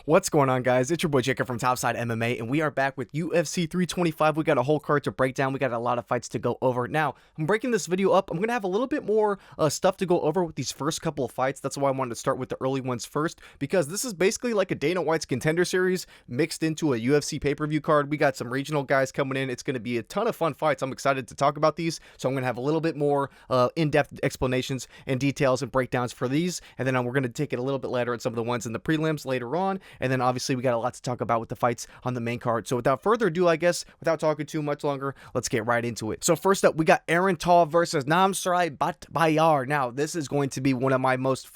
What's going on, guys? It's your boy Jacob from Topside MMA, and we are back with UFC 325. We got a whole card to break down. We got a lot of fights to go over. Now, I'm breaking this video up. I'm going to have a little bit more stuff to go over with these first couple of fights. That's why I wanted to start with the early ones first, because this is basically like a Dana White's Contender Series mixed into a UFC pay-per-view card. We got some regional guys coming in. It's going to be a ton of fun fights. I'm excited to talk about these, so I'm going to have a little bit more in-depth explanations and details and breakdowns for these, and then we're going to take it a little bit later at some of the ones in the prelims later on. And then obviously we got a lot to talk about with the fights on the main card. So without further ado, I guess, without talking too much longer, let's get right into it. So first up, we got Aaron Tal versus Namsrai Batbayar. Now, this is going to be one of my most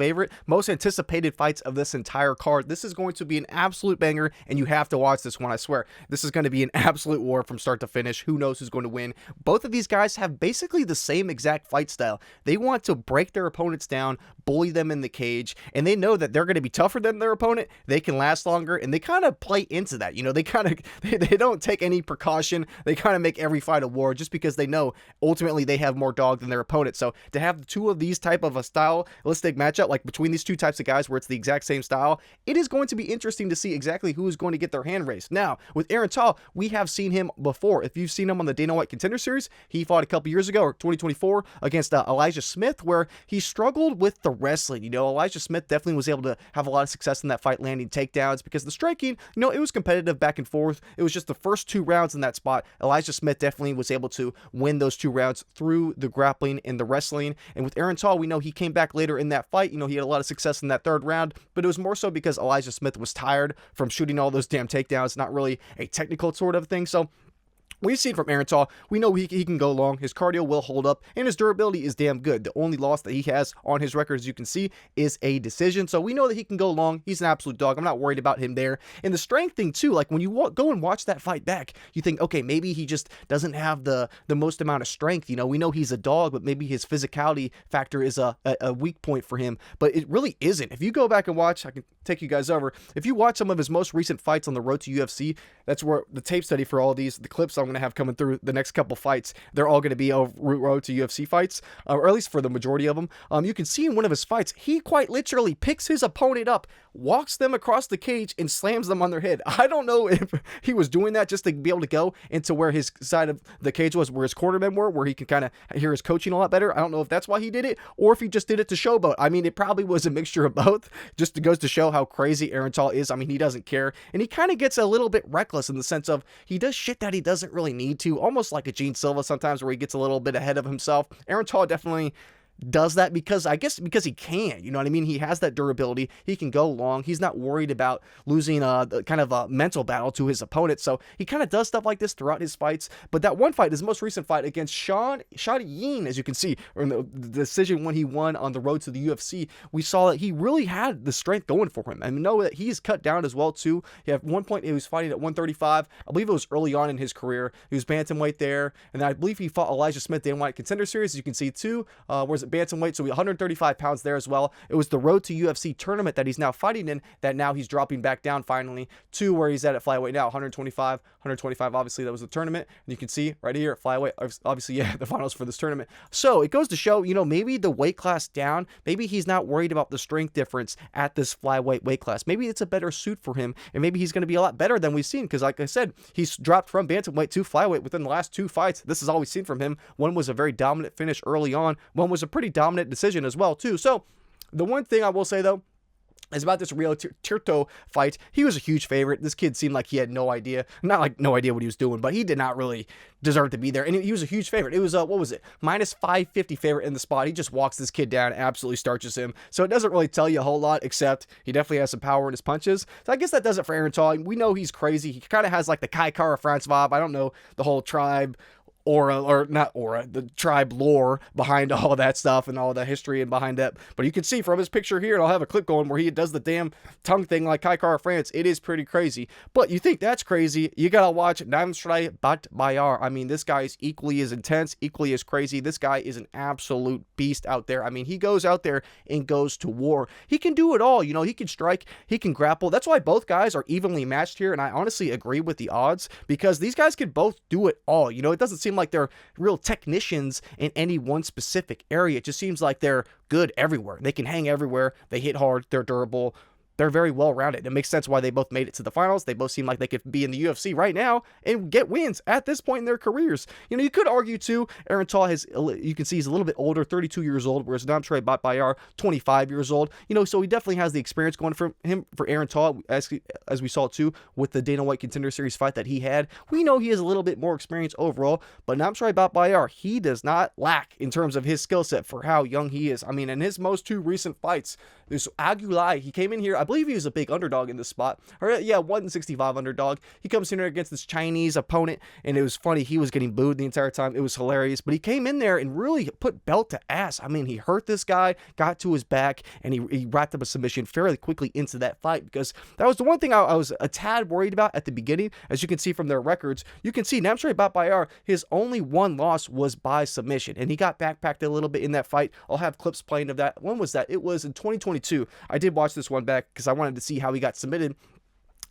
anticipated fights of this entire card. This is going to be an absolute banger, and you have to watch this one, I swear. This is going to be an absolute war from start to finish. Who knows who's going to win? Both of these guys have basically the same exact fight style. They want to break their opponents down, bully them in the cage, and they know that they're going to be tougher than their opponent. They can last longer, and they kind of play into that. You know, they don't take any precaution. They kind of make every fight a war just because they know ultimately they have more dog than their opponent. So to have the two of these type of a stylistic matchup, like between these two types of guys where it's the exact same style, it is going to be interesting to see exactly who is going to get their hand raised. Now, with Aaron Tal, we have seen him before. If you've seen him on the Dana White Contender Series, he fought a couple years ago, or 2024, against Elijah Smith, where he struggled with the wrestling. You know, Elijah Smith definitely was able to have a lot of success in that fight, landing takedowns, because the striking, you know, it was competitive back and forth. It was just the first two rounds in that spot. Elijah Smith definitely was able to win those two rounds through the grappling and the wrestling. And with Aaron Tal, we know he came back later in that fight. You know, he had a lot of success in that third round, but it was more so because Elijah Smith was tired from shooting all those damn takedowns, not really a technical sort of thing. So we've seen from Aaron Tal, we know he can go long, his cardio will hold up, and his durability is damn good. The only loss that he has on his record, as you can see, is a decision. So we know that he can go long. He's an absolute dog. I'm not worried about him there. And the strength thing too, like when you go and watch that fight back, you think, okay, maybe he just doesn't have the most amount of strength. You know, we know he's a dog, but maybe his physicality factor is a weak point for him. But it really isn't. If you go back and watch, I can take you guys over. If you watch some of his most recent fights on the road to UFC, that's where the tape study for all these, the clips I'm going to have coming through the next couple fights, they're all going to be road to UFC fights, or at least for the majority of them. You can see in one of his fights, he quite literally picks his opponent up, walks them across the cage, and slams them on their head. I don't know if he was doing that just to be able to go into where his side of the cage was, where his cornermen were, where he can kind of hear his coaching a lot better. I don't know if that's why he did it, or if he just did it to showboat. I mean, it probably was a mixture of both. Just goes to show how crazy Aaron Tal is. I mean, he doesn't care, and he kind of gets a little bit reckless in the sense of he does shit that he doesn't really need to, almost like a Gene Silva sometimes, where he gets a little bit ahead of himself. Aaron Tal definitely does that because because he can, you know what I mean? He has that durability. He can go long. He's not worried about losing the kind of a mental battle to his opponent. So he kind of does stuff like this throughout his fights. But that one fight, his most recent fight against Szalay, as you can see, or in the decision when he won on the road to the UFC, we saw that he really had the strength going for him. And we know that he's cut down as well too. At one point, he was fighting at 135. I believe it was early on in his career. He was bantamweight there, and I believe he fought Elijah Smith Dana White Contender Series, as you can see too. Where's it? Bantamweight, so 135 pounds there as well. It was the road to UFC tournament that he's now fighting in, that now he's dropping back down finally to where he's at flyweight now, 125. Obviously that was the tournament, and you can see right here at flyweight, obviously, yeah, the finals for this tournament. So it goes to show, you know, maybe the weight class down, maybe he's not worried about the strength difference at this flyweight weight class. Maybe it's a better suit for him, and maybe he's going to be a lot better than we've seen, because like I said, he's dropped from bantamweight to flyweight within the last two fights. This is all we've seen from him. One was a very dominant finish early on. One was a pretty dominant decision as well too. So the one thing I will say though is about this Rio Tirto fight. He was a huge favorite. This kid seemed like he had no idea, not like no idea what he was doing, but he did not really deserve to be there. And he was a huge favorite. It was what was it, minus 550 favorite in the spot. He just walks this kid down, absolutely starches him. So it doesn't really tell you a whole lot, except he definitely has some power in his punches. So I guess that does it for Aaron Tal. We know he's crazy. He kind of has like the Keiichiro France vibe. I don't know the whole tribe the tribe lore behind all that stuff and all the history and behind that. But you can see from his picture here, and I'll have a clip going where he does the damn tongue thing like Keiichiro France. It is pretty crazy. But you think that's crazy, you gotta watch Namsrai Batbayar. I mean, this guy is equally as intense, equally as crazy. This guy is an absolute beast out there. I mean, he goes out there and goes to war. He can do it all. You know, he can strike, he can grapple. That's why both guys are evenly matched here, and I honestly agree with the odds, because these guys can both do it all. You know, it doesn't seem seem like they're real technicians in any one specific area. It just seems like they're good everywhere. They can hang everywhere. They hit hard. They're durable. they're very well-rounded. It makes sense why they both made it to the finals. They both seem like they could be in the UFC right now and get wins at this point in their careers. You know, you could argue too, Aaron Tall you can see he's a little bit older, 32 years old, whereas Namsrai Batbayar, 25 years old. You know, so he definitely has the experience going for him, for Aaron Tall, as we saw too with the Dana White Contender Series fight that he had. We know he has a little bit more experience overall, but Namsrai Batbayar, he does not lack in terms of his skill set for how young he is. I mean, in his most two recent fights, there's Agulai, he came in here, I believe he was a big underdog in this spot, or yeah, 165 underdog. He comes in here against this Chinese opponent, and it was funny, he was getting booed the entire time. It was hilarious, but he came in there and really put belt to ass. I mean, he hurt this guy, got to his back, and he wrapped up a submission fairly quickly into that fight, because that was the one thing I was a tad worried about at the beginning. As you can see from their records, you can see Namsrai Batbayar, his only one loss was by submission, and he got backpacked a little bit in that fight. I'll have clips playing of that. When was that? It was in 2022. I did watch this one back because I wanted to see how he got submitted.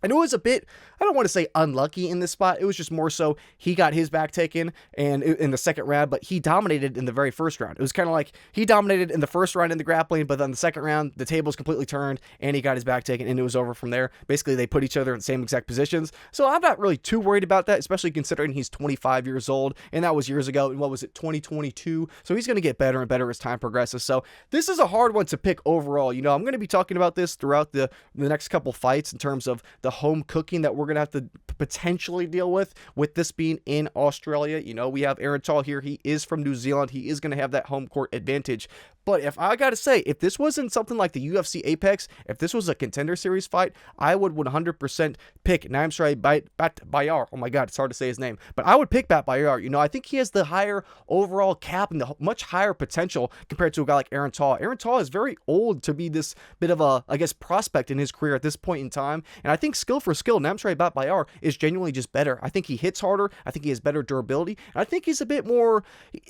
And it was a bit, I don't want to say unlucky in this spot. It was just more so he got his back taken and in the second round, but he dominated in the very first round. It was kind of like he dominated in the first round in the grappling, but then the second round, the tables completely turned and he got his back taken and it was over from there. Basically, they put each other in the same exact positions. So I'm not really too worried about that, especially considering he's 25 years old and that was years ago. And what was it, 2022? So he's going to get better and better as time progresses. So this is a hard one to pick overall. You know, I'm going to be talking about this throughout the next couple fights in terms of the home cooking that we're going to have to potentially deal with this being in Australia. You know, we have Aaron Tall here. He is from New Zealand. He is going to have that home court advantage. But if I got to say, if this wasn't something like the UFC Apex, if this was a Contender Series fight, I would 100% pick Namsrai Batbayar. Oh my God, it's hard to say his name. But I would pick Batbayar. You know, I think he has the higher overall cap and the much higher potential compared to a guy like Aaron Tall. Aaron Tall is very old to be this bit of a, I guess, prospect in his career at this point in time. And I think skill for skill, Namsrai Batbayar is genuinely just better. I think he hits harder. I think he has better durability. And I think he's a bit more,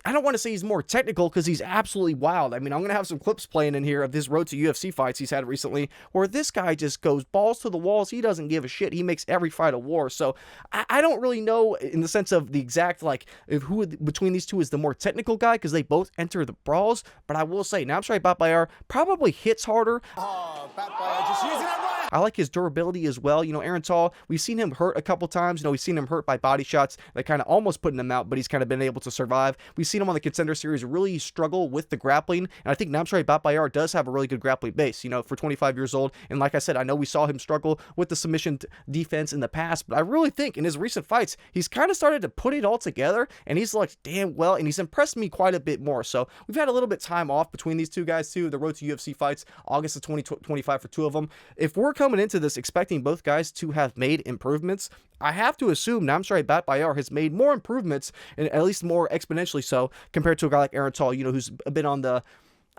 I don't want to say he's more technical because he's absolutely wild. I mean, I'm going to have some clips playing in here of his road to UFC fights he's had recently where this guy just goes balls to the walls. He doesn't give a shit. He makes every fight a war. So I don't really know in the sense of the exact, like, if who between these two is the more technical guy because they both enter the brawls. But I will say, Namsrai Batbayar probably hits harder. Oh, Batbayar just using that right. I like his durability as well. You know, Aaron Tall, we've seen him hurt a couple times. You know, we've seen him hurt by body shots that kind of almost putting him out, but he's kind of been able to survive. We've seen him on the Contender Series really struggle with the grappling, and I think Namsrai Batbayar does have a really good grappling base, you know, for 25 years old. And like I said, I know we saw him struggle with the submission defense in the past, but I really think in his recent fights, he's kind of started to put it all together, and he's like damn well, and he's impressed me quite a bit more. So we've had a little bit time off between these two guys too. The road to UFC fights, August of 2025 for two of them. If we're coming into this expecting both guys to have made improvements, I have to assume Namsrai Batbayar has made more improvements, and at least more exponentially so, compared to a guy like Aaron Tall, you know, who's been on the,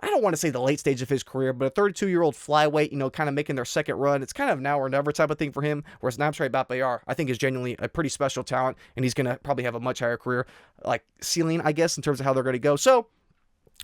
I don't want to say the late stage of his career, but a 32-year-old flyweight, you know, kind of making their second run. It's kind of now or never type of thing for him, whereas Namsrai Batbayar, I think, is genuinely a pretty special talent, and he's going to probably have a much higher career, like, ceiling, I guess, in terms of how they're going to go. So,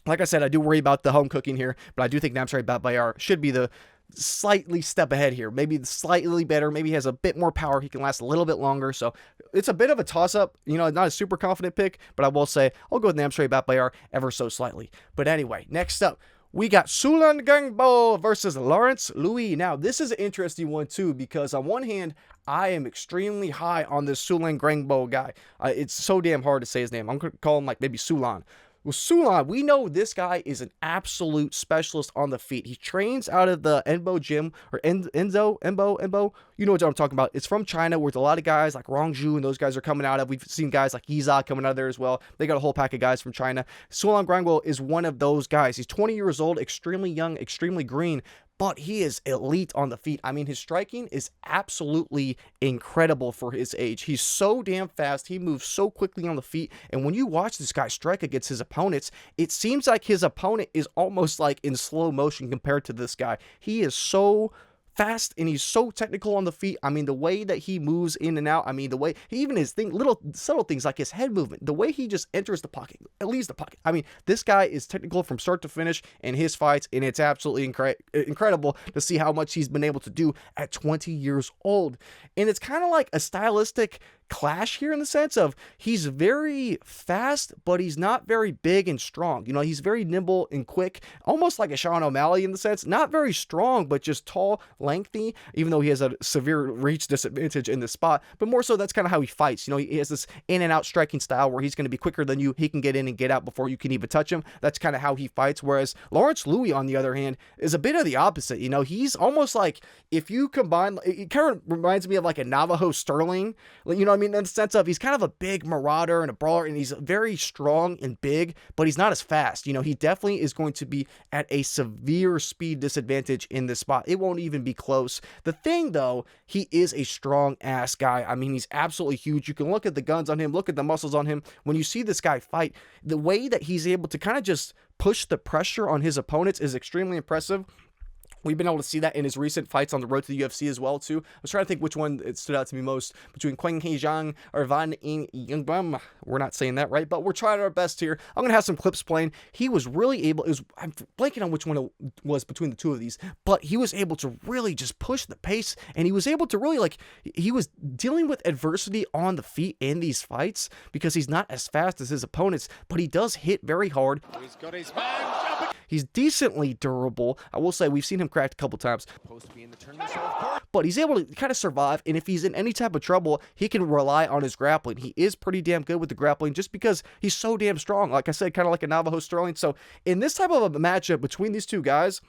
like I said, I do worry about the home cooking here, but I do think Namsrai Batbayar should be the slightly step ahead here, maybe slightly better, maybe he has a bit more power, he can last a little bit longer. So it's a bit of a toss-up, you know, not a super confident pick, but I will say I'll go with Namsrai Batbayar ever so slightly. But anyway, next up, we got Sulangrangbo versus Lawrence Lui. Now, this is an interesting one too, because on one hand, I am extremely high on this Sulangrangbo guy. It's so damn hard to say his name. I'm going to call him like maybe Sulan. Well, Sulan, we know this guy is an absolute specialist on the feet. He trains out of the Enbo gym, or Enbo. You know what I'm talking about. It's from China, where a lot of guys like Rongju and those guys are coming out of. We've seen guys like Yizha coming out of there as well. They got a whole pack of guys from China. Sulangrangbo is one of those guys. He's 20 years old, extremely young, extremely green, but he is elite on the feet. I mean, his striking is absolutely incredible for his age. He's so damn fast. He moves so quickly on the feet. And when you watch this guy strike against his opponents, it seems like his opponent is almost like in slow motion compared to this guy. He is so fast and he's so technical on the feet. I mean, the way that he moves in and out, I mean, the way, even his little subtle things like his head movement, the way he just enters the pocket, leaves the pocket. I mean, this guy is technical from start to finish in his fights, and it's absolutely incredible to see how much he's been able to do at 20 years old. And it's kind of like a stylistic clash here in the sense of he's very fast, but he's not very big and strong. You know, he's very nimble and quick, almost like a Sean O'Malley in the sense, not very strong, but just tall, lengthy, even though he has a severe reach disadvantage in this spot, but more so that's kind of how he fights. You know, he has this in and out striking style where he's going to be quicker than you. He can get in and get out before you can even touch him. That's kind of how he fights. Whereas Lawrence Lui, on the other hand, is a bit of the opposite. You know, he's almost like, if you combine, it kind of reminds me of like a Navajo Sterling, you know what I mean, in the sense of he's kind of a big marauder and a brawler, and he's very strong and big, but he's not as fast. You know, he definitely is going to be at a severe speed disadvantage in this spot. It won't even be close. The thing though, he is a strong ass guy. I mean, he's absolutely huge. You can look at the guns on him, look at the muscles on him. When you see this guy fight, the way that he's able to kind of just push the pressure on his opponents is extremely impressive. We've been able to see that in his recent fights on the road to the UFC as well, too. I was trying to think which one it stood out to me most between Quang Heijang or Van In Yungbum. We're not saying that right, but we're trying our best here. I'm going to have some clips playing. He was really able, I'm blanking on which one it was between the two of these, but he was able to really just push the pace, and he was able to really, like, he was dealing with adversity on the feet in these fights because he's not as fast as his opponents, but he does hit very hard. He's got his man. He's decently durable. I will say we've seen him cracked a couple times, but he's able to kind of survive, and if he's in any type of trouble, he can rely on his grappling. He is pretty damn good with the grappling just because he's so damn strong. Like I said, kind of like a Navajo Sterling. So in this type of a matchup between these two guys,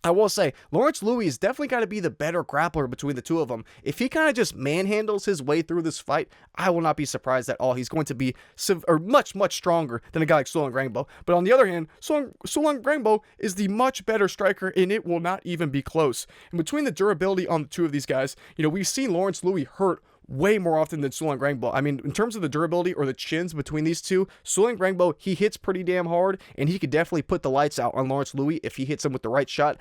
I will say, Lawrence Lui is definitely got to be the better grappler between the two of them. If he kind of just manhandles his way through this fight, I will not be surprised at all. He's going to be much, much stronger than a guy like Sulangrangbo. But on the other hand, Sulangrangbo is the much better striker, and it will not even be close. And between the durability on the two of these guys, you know, we've seen Lawrence Lui hurt way more often than Sulangrangbo. I mean, in terms of the durability or the chins between these two, Sulangrangbo, he hits pretty damn hard, and he could definitely put the lights out on Lawrence Lui if he hits him with the right shot.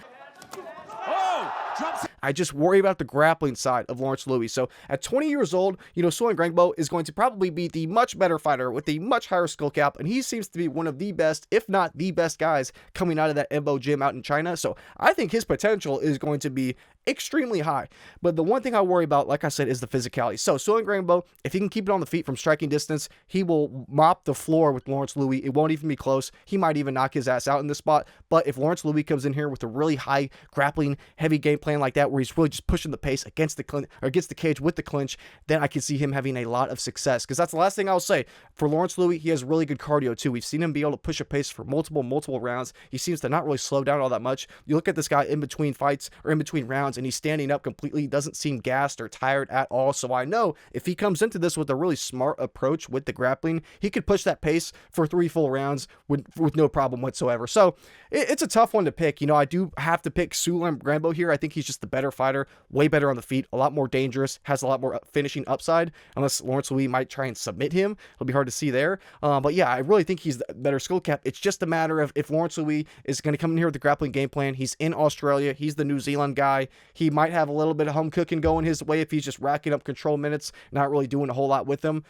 I just worry about the grappling side of Lawrence Lui. So at 20 years old, you know, Sulangrangbo is going to probably be the much better fighter with a much higher skill cap, and he seems to be one of the best, if not the best guys coming out of that Embo gym out in China. So I think his potential is going to be extremely high. But the one thing I worry about, like I said, is the physicality. So Sulangrangbo, if he can keep it on the feet from striking distance, he will mop the floor with Lawrence Lui. It won't even be close. He might even knock his ass out in this spot. But if Lawrence Lui comes in here with a really high grappling, heavy game plan like that, where he's really just pushing the pace against the cage with the clinch, then I can see him having a lot of success. Because that's the last thing I'll say. For Lawrence Lui, he has really good cardio too. We've seen him be able to push a pace for multiple rounds. He seems to not really slow down all that much. You look at this guy in between fights or in between rounds, and he's standing up completely, doesn't seem gassed or tired at all. So I know if he comes into this with a really smart approach with the grappling, he could push that pace for 3 full rounds with no problem whatsoever. So it's a tough one to pick. You know, I do have to pick Sulangrangbo here. I think he's just the better fighter, way better on the feet, a lot more dangerous, has a lot more finishing upside, unless Lawrence Lui might try and submit him. It'll be hard to see there. But yeah, I really think he's the better skill cap. It's just a matter of if Lawrence Lui is going to come in here with the grappling game plan. He's in Australia. He's the New Zealand guy. He might have a little bit of home cooking going his way if he's just racking up control minutes, not really doing a whole lot with them.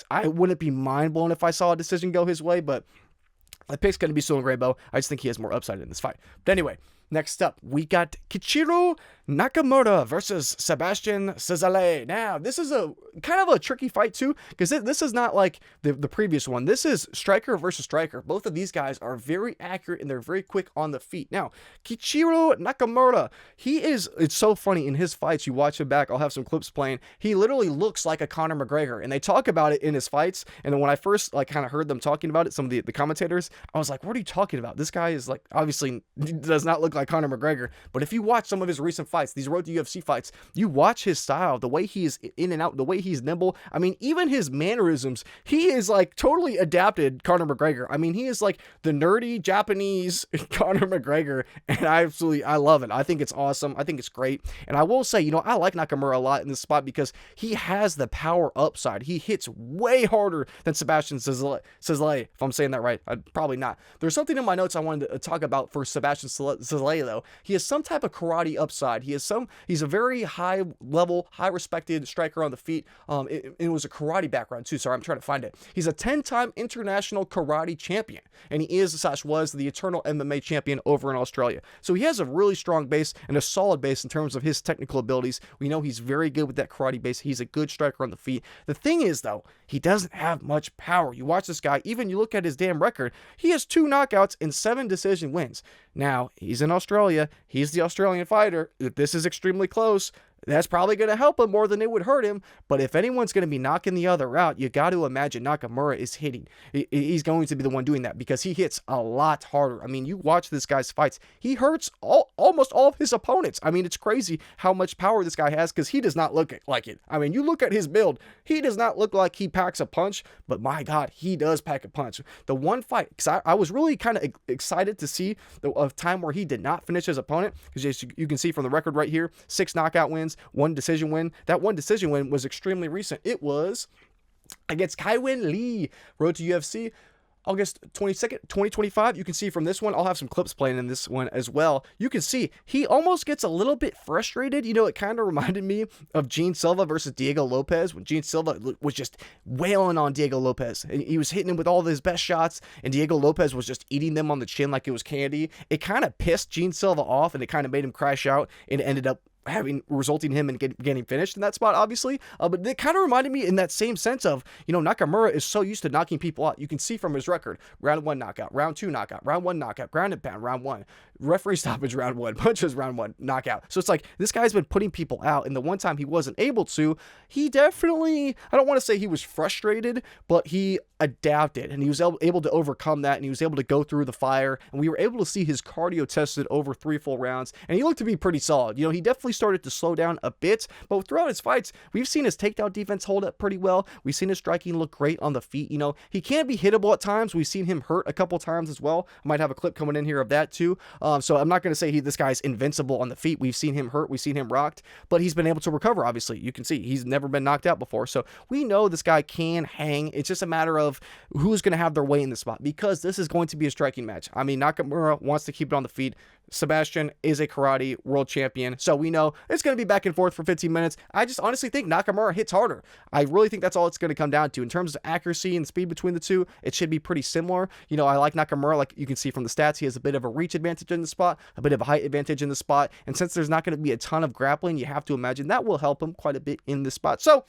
I wouldn't be mind blown if I saw a decision go his way, but my pick's going to be Sulangrangbo. I just think he has more upside in this fight. But anyway, next up, we got Keiichiro Nakamura versus Sebastian Szalay. Now, this is a kind of a tricky fight too, because this is not like the previous one. This is striker versus striker. Both of these guys are very accurate and they're very quick on the feet. Now, Keiichiro Nakamura, it's so funny in his fights. You watch him back, I'll have some clips playing. He literally looks like a Conor McGregor, and they talk about it in his fights. And then when I first kind of heard them talking about it, some of the commentators, I was like, what are you talking about? This guy is like, obviously does not look like Conor McGregor, but if you watch some of his recent fights, these road to UFC fights, you watch his style, the way he is in and out, the way he's nimble. I mean, even his mannerisms, he is like totally adapted Conor McGregor. I mean, he is like the nerdy Japanese Conor McGregor, and I love it. I think it's awesome. I think it's great. And I will say, you know, I like Nakamura a lot in this spot because he has the power upside. He hits way harder than Sebastian Szalay, if I'm saying that right. Probably not. There's something in my notes I wanted to talk about for Sebastian Szalay, though. He has some type of karate upside. He's a very high level, high respected striker on the feet. It was a karate background too. Sorry, I'm trying to find it. He's a 10-time international karate champion, and he was the eternal MMA champion over in Australia. So he has a really strong base and a solid base in terms of his technical abilities. We know he's very good with that karate base. He's a good striker on the feet. The thing is, though, he doesn't have much power. You watch this guy, even you look at his damn record, he has 2 knockouts and 7 decision wins. Now, he's in Australia. He's the Australian fighter. If this is extremely close, that's probably going to help him more than it would hurt him. But if anyone's going to be knocking the other out, you got to imagine Nakamura is hitting. He's going to be the one doing that because he hits a lot harder. I mean, you watch this guy's fights. He hurts almost all of his opponents. I mean, it's crazy how much power this guy has because he does not look like it. I mean, you look at his build. He does not look like he packs a punch, but my God, he does pack a punch. The one fight, because I was really kind of excited to see a time where he did not finish his opponent, because you can see from the record right here, 6 knockout wins, 1 decision win. That 1 decision win was extremely recent. It was against Keiichiro Lee, road to UFC, August 22nd, 2025. You can see from this one, I'll have some clips playing in this one as well. You can see he almost gets a little bit frustrated. You know, it kind of reminded me of Gene Silva versus Diego Lopes, when Gene Silva was just wailing on Diego Lopes. And he was hitting him with all of his best shots, and Diego Lopes was just eating them on the chin like it was candy. It kind of pissed Gene Silva off, and it kind of made him crash out, and it ended up resulting him in getting finished in that spot, obviously. But it kind of reminded me in that same sense of, you know, Nakamura is so used to knocking people out. You can see from his record, round 1 knockout, round 2 knockout, round 1 knockout, ground and pound, round 1, referee stoppage, round 1, punches, round 1, knockout. So it's like, this guy's been putting people out, and the one time he wasn't able to, he definitely, I don't want to say he was frustrated, but he adapted, and he was able to overcome that, and he was able to go through the fire, and we were able to see his cardio tested over 3 full rounds, and he looked to be pretty solid. You know, he definitely started to slow down a bit, but throughout his fights, we've seen his takedown defense hold up pretty well. We've seen his striking look great on the feet. You know, he can be hittable at times. We've seen him hurt a couple times as well. I might have a clip coming in here of that too. So I'm not going to say this guy's invincible on the feet. We've seen him hurt. We've seen him rocked, but he's been able to recover, obviously. You can see he's never been knocked out before. So we know this guy can hang. It's just a matter of who's going to have their way in the spot, because this is going to be a striking match. I mean, Nakamura wants to keep it on the feet. Sebastian is a karate world champion, so we know it's going to be back and forth for 15 minutes. I just honestly think Nakamura hits harder. I really think that's all it's going to come down to. In terms of accuracy and speed between the two, it should be pretty similar. You know, I like Nakamura, like you can see from the stats, he has a bit of a reach advantage in the spot, a bit of a height advantage in the spot, and since there's not going to be a ton of grappling, you have to imagine that will help him quite a bit in this spot. So,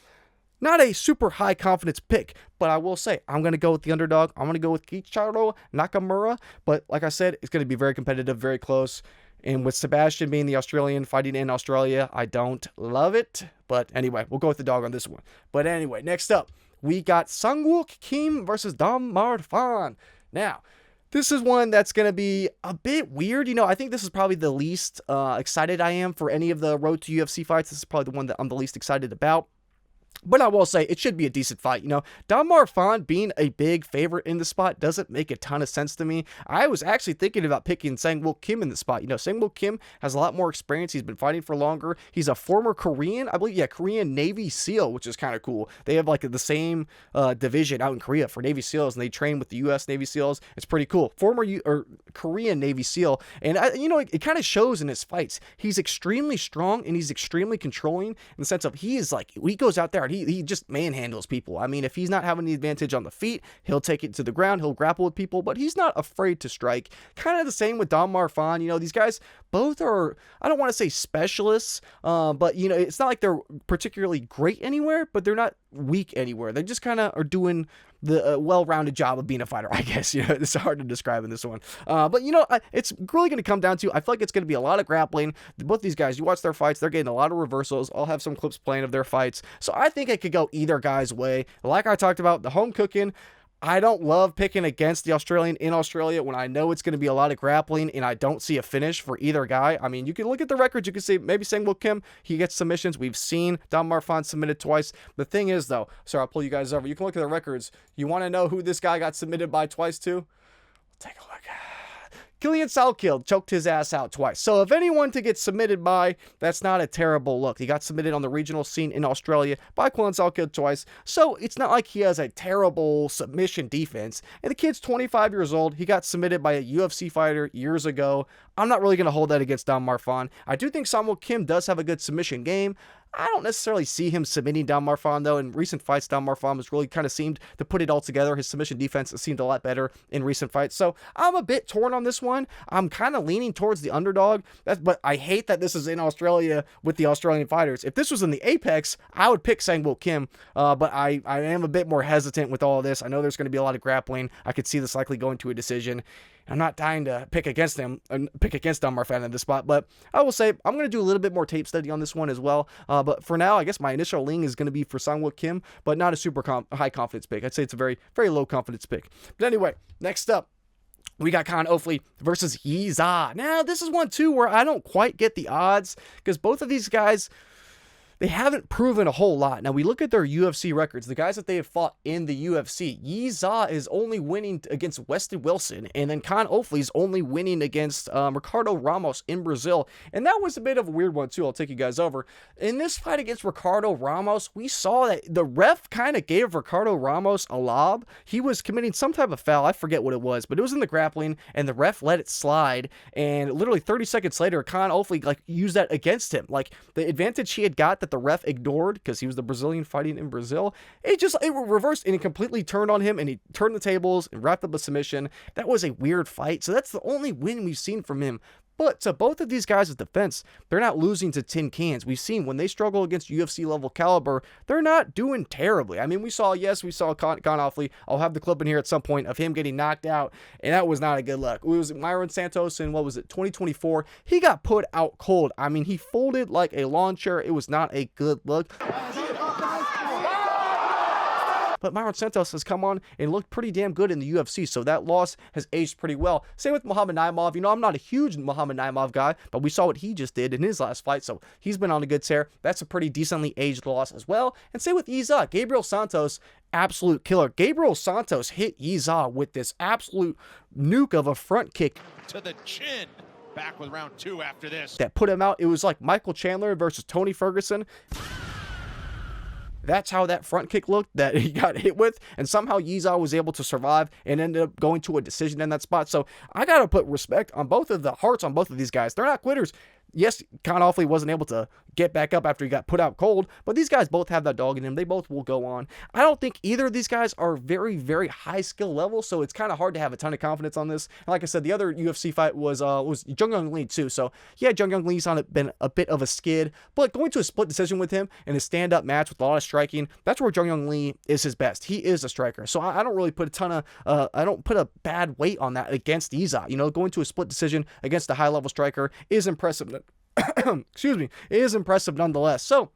not a super high confidence pick, but I will say I'm going to go with the underdog. I'm going to go with Keiichiro Nakamura, but like I said, it's going to be very competitive, very close. And with Sebastian being the Australian fighting in Australia, I don't love it. But anyway, we'll go with the dog on this one. But anyway, next up, we got Sangwook Kim versus Namsrai Fan. Now, this is one that's going to be a bit weird. You know, I think this is probably the least excited I am for any of the Road to UFC fights. This is probably the one that I'm the least excited about. But I will say, it should be a decent fight. You know, Namsrai Fan being a big favorite in the spot doesn't make a ton of sense to me. I was actually thinking about picking Sangwook Kim in the spot. You know, Sangwook Kim has a lot more experience. He's been fighting for longer. He's a former Korean, I believe, Korean Navy SEAL, which is kind of cool. They have like the same division out in Korea for Navy SEALs, and they train with the U.S. Navy SEALs. It's pretty cool. Former Korean Navy SEAL, and you know, it kind of shows in his fights. He's extremely strong, and he's extremely controlling in the sense of he goes out there and he just manhandles people. I mean, if he's not having the advantage on the feet, he'll take it to the ground, he'll grapple with people, but he's not afraid to strike. Kind of the same with Namsrai Fan. You know, these guys both are, I don't want to say specialists, but you know, it's not like they're particularly great anywhere, but they're not weak anywhere. They just kind of are doing the well-rounded job of being a fighter, I guess. You know, it's hard to describe in this one. But, you know, it's really going to come down to, I feel like it's going to be a lot of grappling. Both these guys, you watch their fights, they're getting a lot of reversals. I'll have some clips playing of their fights. So I think it could go either guy's way. Like I talked about, the home cooking, I don't love picking against the Australian in Australia when I know it's going to be a lot of grappling and I don't see a finish for either guy. I mean, you can look at the records. You can see maybe Sangwook Kim, he gets submissions. We've seen Namsrai Fan submitted twice. The thing is, though, sorry, I'll pull you guys over. You can look at the records. You want to know who this guy got submitted by twice to? Take a look. Salkilld choked his ass out twice. So if anyone to get submitted by, that's not a terrible look. He got submitted on the regional scene in Australia by Salkilld twice. So it's not like he has a terrible submission defense. And the kid's 25 years old. He got submitted by a UFC fighter years ago. I'm not really going to hold that against Namsrai Fan. I do think Sangwook Kim does have a good submission game. I don't necessarily see him submitting Namsrai Fan, though. In recent fights, Namsrai Fan has really kind of seemed to put it all together. His submission defense has seemed a lot better in recent fights. So I'm a bit torn on this one. I'm kind of leaning towards the underdog. But I hate that this is in Australia with the Australian fighters. If this was in the Apex, I would pick Sangwook Kim. But I am a bit more hesitant with all of this. I know there's going to be a lot of grappling. I could see this likely going to a decision. I'm not dying to pick against them our fan in this spot, but I will say I'm going to do a little bit more tape study on this one as well. But for now, I guess my initial lean is going to be for Sangwook Kim, but not a super high confidence pick. I'd say it's a very, very low confidence pick. But anyway, next up, we got Kaan Ofli versus Yizha. Now, this is one, too, where I don't quite get the odds because both of these guys, they haven't proven a whole lot. Now, we look at their UFC records, the guys that they have fought in the UFC. Yizha is only winning against Weston Wilson, and then Kaan Ofli is only winning against Ricardo Ramos in Brazil. And that was a bit of a weird one, too. I'll take you guys over. In this fight against Ricardo Ramos, we saw that the ref kind of gave Ricardo Ramos a lob. He was committing some type of foul. I forget what it was, but it was in the grappling, and the ref let it slide. And literally 30 seconds later, Kaan Ofli used that against him. The advantage he had got that the ref ignored because he was the Brazilian fighting in Brazil, it reversed and it completely turned on him, and he turned the tables and wrapped up a submission. That was a weird fight. So that's the only win we've seen from him. But to both of these guys' defense, they're not losing to tin cans. We've seen when they struggle against UFC level caliber, they're not doing terribly. I mean, we saw Kaan Ofli. I'll have the clip in here at some point of him getting knocked out, and that was not a good look. It was Myron Santos in, 2024. He got put out cold. I mean, he folded like a lawn chair. It was not a good look. But Myron Santos has come on and looked pretty damn good in the UFC, so that loss has aged pretty well. Same with Muhammad Naimov. I'm not a huge Muhammad Naimov guy, but we saw what he just did in his last fight, so he's been on a good tear. That's a pretty decently aged loss as well. And same with Yizha. Gabriel Santos, absolute killer. Gabriel Santos hit Yizha with this absolute nuke of a front kick to the chin. Back with round 2 after this. That put him out. It was like Michael Chandler versus Tony Ferguson. That's how that front kick looked that he got hit with, and somehow Yizha was able to survive and ended up going to a decision in that spot. So I got to put respect on both of the hearts on both of these guys. They're not quitters. Yes, Kaan Ofli wasn't able to get back up after he got put out cold, but these guys both have that dog in them. They both will go on. I don't think either of these guys are very, very high skill level, so it's kind of hard to have a ton of confidence on this. And like I said, the other UFC fight was Jung Young Lee too. So yeah, Jung Young Lee's been a bit of a skid, but going to a split decision with him in a stand-up match with a lot of striking, that's where Jung Young Lee is his best. He is a striker, so I don't really put a ton of I don't put a bad weight on that against Yizha. Going to a split decision against a high-level striker is impressive. Excuse me, it is impressive nonetheless. So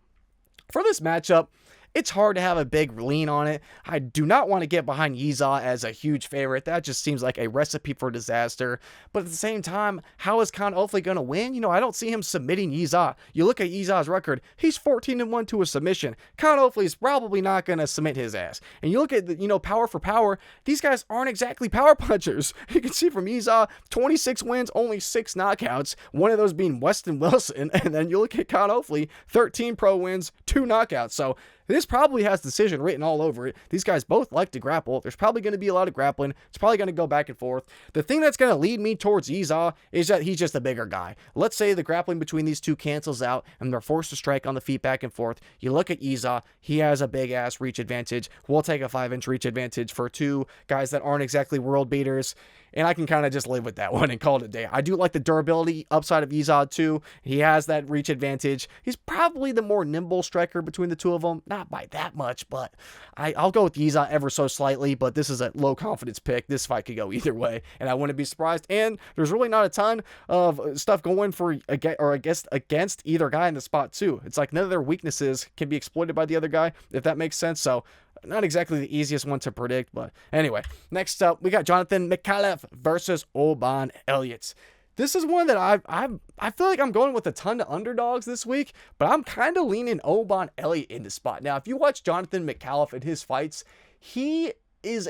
for this matchup, it's hard to have a big lean on it. I do not want to get behind Yizha as a huge favorite. That just seems like a recipe for disaster. But at the same time, how is Kaan Ofli going to win? I don't see him submitting Yizha. You look at Yizha's record, he's 14-1 to a submission. Kaan Ofli is probably not going to submit his ass. And you look at, power for power, these guys aren't exactly power punchers. You can see from Yizha, 26 wins, only 6 knockouts, one of those being Weston Wilson. And then you look at Kaan Ofli, 13 pro wins, 2 knockouts. So this probably has decision written all over it. These guys both like to grapple. There's probably going to be a lot of grappling. It's probably going to go back and forth. The thing that's going to lead me towards Yizha is that he's just a bigger guy. Let's say the grappling between these two cancels out and they're forced to strike on the feet back and forth. You look at Yizha, he has a big-ass reach advantage. We'll take a 5-inch reach advantage for two guys that aren't exactly world beaters. And I can kind of just live with that one and call it a day. I do like the durability upside of Yizha too. He has that reach advantage. He's probably the more nimble striker between the two of them. Not by that much, but I'll go with Yizha ever so slightly. But this is a low confidence pick. This fight could go either way, and I wouldn't be surprised. And there's really not a ton of stuff going for against either guy in the spot too. It's like none of their weaknesses can be exploited by the other guy, if that makes sense. So not exactly the easiest one to predict, but anyway. Next up, we got Jonathan Micallef versus Oban Elliott. This is one that I feel like I'm going with a ton of underdogs this week, but I'm kind of leaning Oban Elliott in this spot. Now, if you watch Jonathan Micallef in his fights, he is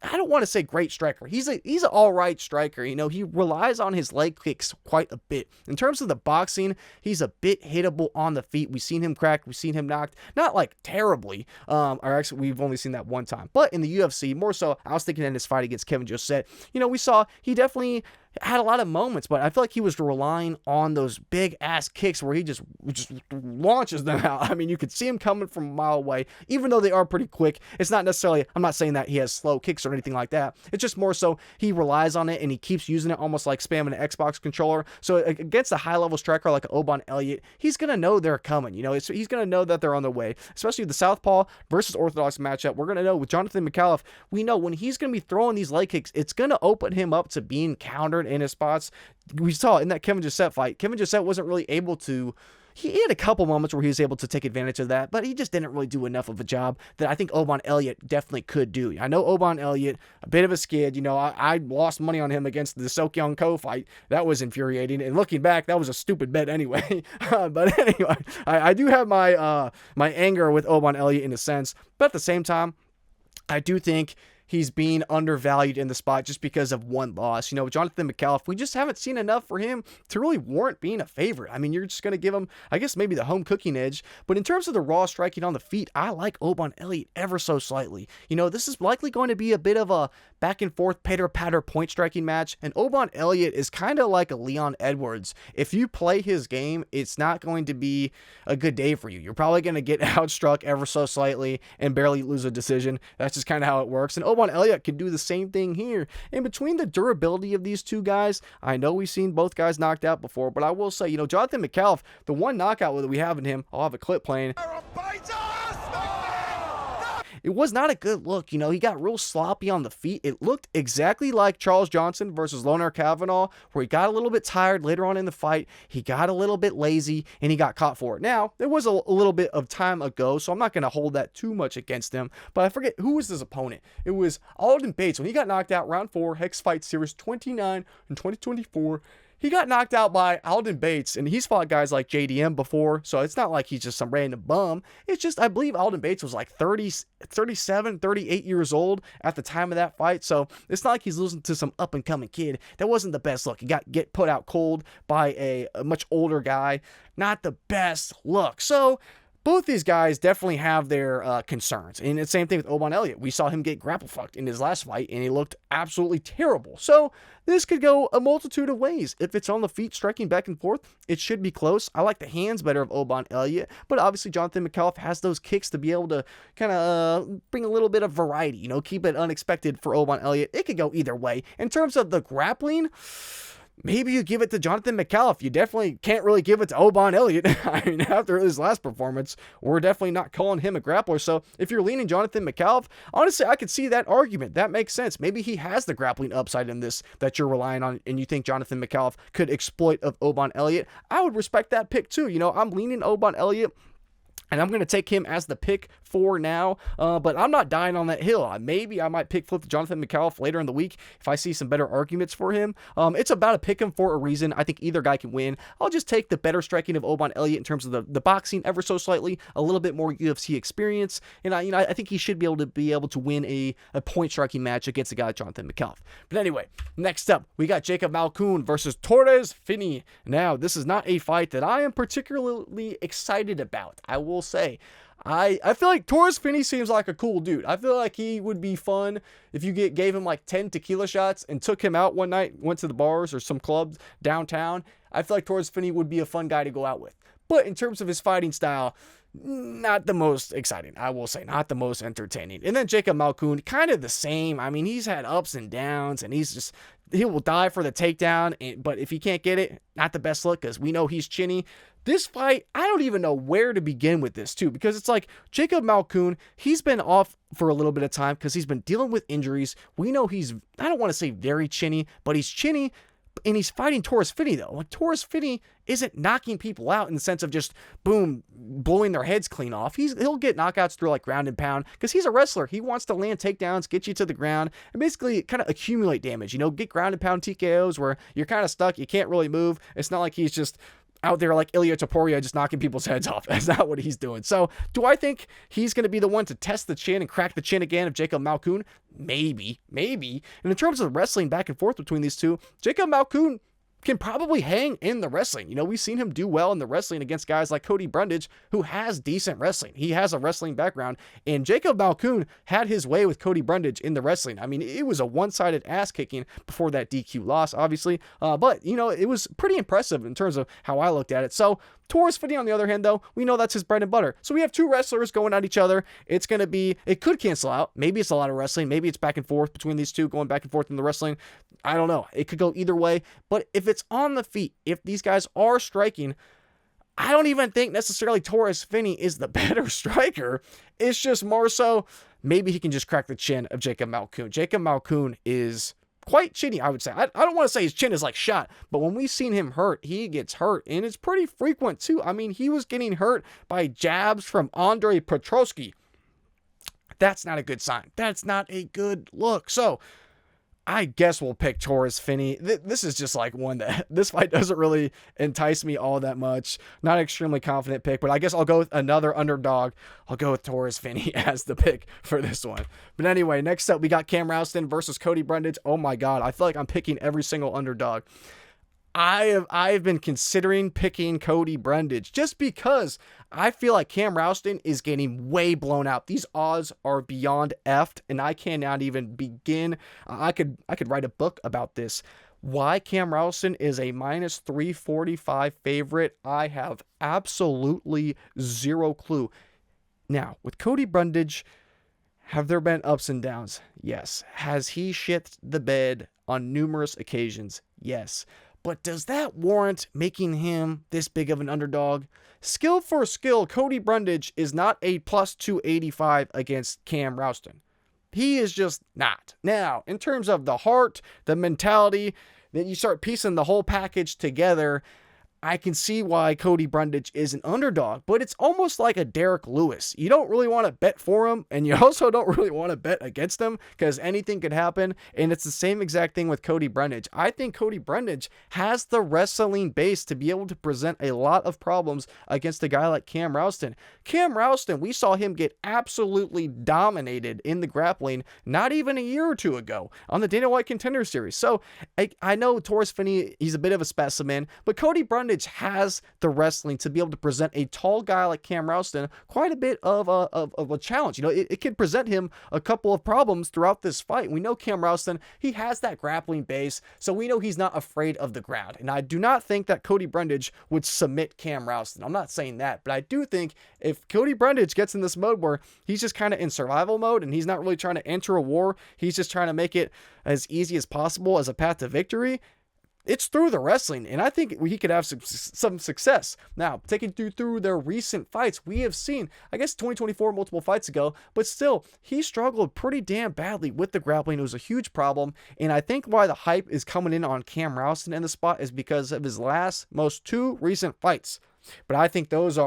I don't want to say great striker. He's an all right striker. He relies on his leg kicks quite a bit. In terms of the boxing, he's a bit hittable on the feet. We've seen him cracked. We've seen him knocked. Not like terribly. Or actually, we've only seen that one time. But in the UFC, more so, I was thinking in his fight against Kevin Josette, we saw he definitely had a lot of moments, but I feel like he was relying on those big ass kicks where he just launches them out. I mean, you could see him coming from a mile away, even though they are pretty quick. It's not necessarily, I'm not saying that he has slow kicks or anything like that. It's just more so he relies on it and he keeps using it almost like spamming an Xbox controller. So against a high level striker like Oban Elliott, he's going to know they're coming. You know, he's going to know that they're on their way, especially the southpaw versus orthodox matchup. We're going to know with Jonathan Micallef, we know when he's going to be throwing these leg kicks, it's going to open him up to being countered in his spots. We saw in that Kevin Josette fight, Kevin Josette wasn't really able to, he had a couple moments where he was able to take advantage of that, but he just didn't really do enough of a job that I think Oban Elliott definitely could do. I know Oban Elliott, a bit of a skid. You know, I lost money on him against the Seokyoung Ko fight. That was infuriating, and looking back, that was a stupid bet anyway. But anyway, I do have my my anger with Oban Elliott in a sense, but at the same time, I do think he's being undervalued in the spot just because of one loss. You know, Jonathan Micallef, we just haven't seen enough for him to really warrant being a favorite. I mean, you're just going to give him, I guess, maybe the home cooking edge. But in terms of the raw striking on the feet, I like Oban Elliott ever so slightly. You know, this is likely going to be a bit of a back and forth patter point striking match. And Oban Elliott is kind of like a Leon Edwards. If you play his game, it's not going to be a good day for you. You're probably going to get outstruck ever so slightly and barely lose a decision. That's just kind of how it works. And Oban Elliott can do the same thing here. And between the durability of these two guys, I know we've seen both guys knocked out before, but I will say, you know, Jonathan Micallef, the one knockout that we have in him, I'll have a clip playing. It was not a good look. You know, he got real sloppy on the feet. It looked exactly like Charles Johnson versus Lonar Kavanaugh, where he got a little bit tired later on in the fight. He got a little bit lazy, and he got caught for it. Now, there was a little bit of time ago, so I'm not going to hold that too much against him, but I forget who was his opponent. It was Alden Bates. When he got knocked out round 4, Hex Fight Series 29 in 2024, he got knocked out by Alden Bates, and he's fought guys like JDM before, so it's not like he's just some random bum. It's just, I believe Alden Bates was like 37, 38 years old at the time of that fight, so it's not like he's losing to some up-and-coming kid. That wasn't the best look. He get put out cold by a much older guy. Not the best look. So both these guys definitely have their concerns. And the same thing with Oban Elliott. We saw him get grapple fucked in his last fight, and he looked absolutely terrible. So this could go a multitude of ways. If it's on the feet, striking back and forth, it should be close. I like the hands better of Oban Elliott, but obviously Jonathan Micallef has those kicks to be able to kind of bring a little bit of variety, you know, keep it unexpected for Oban Elliott. It could go either way. In terms of the grappling, maybe you give it to Jonathan Micallef. You definitely can't really give it to Oban Elliott. I mean, after his last performance, we're definitely not calling him a grappler. So if you're leaning Jonathan Micallef, honestly, I could see that argument. That makes sense. Maybe he has the grappling upside in this that you're relying on, and you think Jonathan Micallef could exploit of Oban Elliott. I would respect that pick too. You know, I'm leaning Oban Elliott, and I'm going to take him as the pick for now, but I'm not dying on that hill. Maybe I might flip Jonathan Micallef later in the week if I see some better arguments for him. It's about a pick him for a reason. I think either guy can win. I'll just take the better striking of Oban Elliott in terms of the boxing ever so slightly, a little bit more UFC experience, and I think he should be able to win a point striking match against a guy like Jonathan Micallef. But anyway, next up, we got Jacob Malkoun versus Torrez Finney. Now, this is not a fight that I am particularly excited about, I will say. I feel like Torrez Finney seems like a cool dude. I feel like he would be fun if you gave him like 10 tequila shots and took him out one night, went to the bars or some clubs downtown. I feel like Torrez Finney would be a fun guy to go out with. But in terms of his fighting style, not the most exciting, I will say, not the most entertaining. And then Jacob Malkoun, kind of the same. I mean, he's had ups and downs, and he will die for the takedown, but if he can't get it, not the best look, because we know he's chinny. This fight, I don't even know where to begin with this, too, because it's like Jacob Malkoun, he's been off for a little bit of time because he's been dealing with injuries. We know he's, I don't want to say very chinny, but he's chinny, and he's fighting Torrez Finney, though. Like, Torrez Finney isn't knocking people out in the sense of just, boom, blowing their heads clean off. He'll get knockouts through, like, ground and pound, because he's a wrestler. He wants to land takedowns, get you to the ground, and basically kind of accumulate damage. You know, get ground and pound TKOs where you're kind of stuck, you can't really move. It's not like he's just out there like Ilya Topuria just knocking people's heads off. That's not what he's doing. So do I think he's going to be the one to test the chin and crack the chin again of Jacob Malkoun? Maybe. And in terms of wrestling back and forth between these two, Jacob Malkoun can probably hang in the wrestling. You know, we've seen him do well in the wrestling against guys like Cody Brundage, who has decent wrestling. He has a wrestling background, and Jacob Malkoun had his way with Cody Brundage in the wrestling. I mean, it was a one-sided ass kicking before that DQ loss, obviously, but, you know, it was pretty impressive in terms of how I looked at it. So Torrez Finney, on the other hand, though, we know that's his bread and butter. So we have two wrestlers going at each other. It's going to be, it could cancel out. Maybe it's a lot of wrestling. Maybe it's back and forth between these two, going back and forth in the wrestling. I don't know. It could go either way. But if it's on the feet, if these guys are striking, I don't even think necessarily Torrez Finney is the better striker. It's just more so maybe he can just crack the chin of Jacob Malkoun. Jacob Malkoun is quite chinny, I would say. I don't want to say his chin is like shot, but when we've seen him hurt, he gets hurt, and it's pretty frequent too. I mean, he was getting hurt by jabs from Andre Petroski. That's not a good sign. That's not a good look. So I guess we'll pick Torrez Finney. This is just like one that this fight doesn't really entice me all that much. Not an extremely confident pick, but I guess I'll go with another underdog. I'll go with Torrez Finney as the pick for this one. But anyway, next up we got Cam Rowston versus Cody Brundage. Oh my God, I feel like I'm picking every single underdog. I've been considering picking Cody Brundage just because I feel like Cam Rowston is getting way blown out. These odds are beyond effed, and I cannot even begin. I could write a book about this. Why Cam Rowston is a minus 345 favorite, I have absolutely zero clue. Now, with Cody Brundage, have there been ups and downs? Yes. Has he shit the bed on numerous occasions? Yes. But does that warrant making him this big of an underdog? Skill for skill, Cody Brundage is not a plus 285 against Cam Rowston. He is just not. Now, in terms of the heart, the mentality, then you start piecing the whole package together, I can see why Cody Brundage is an underdog, but it's almost like a Derek Lewis. You don't really want to bet for him, and you also don't really want to bet against him because anything could happen, and it's the same exact thing with Cody Brundage. I think Cody Brundage has the wrestling base to be able to present a lot of problems against a guy like Cam Rowston. Cam Rowston, we saw him get absolutely dominated in the grappling not even a year or two ago on the Dana White Contender Series. So I know Torrez Finney, he's a bit of a specimen, but Cody Brundage has the wrestling to be able to present a tall guy like Cam Rowston quite a bit of a challenge. You know, it could present him a couple of problems throughout this fight. We know Cam Rowston, he has that grappling base, so we know he's not afraid of the ground. And I do not think that Cody Brundage would submit Cam Rowston. I'm not saying that, but I do think if Cody Brundage gets in this mode where he's just kind of in survival mode and he's not really trying to enter a war, he's just trying to make it as easy as possible as a path to victory, it's through the wrestling, and I think he could have some success. Now, taking you through their recent fights, we have seen, I guess 2024, multiple fights ago, but still, he struggled pretty damn badly with the grappling. It was a huge problem, and I think why the hype is coming in on Cam Rowston in the spot is because of his most two recent fights. But I think those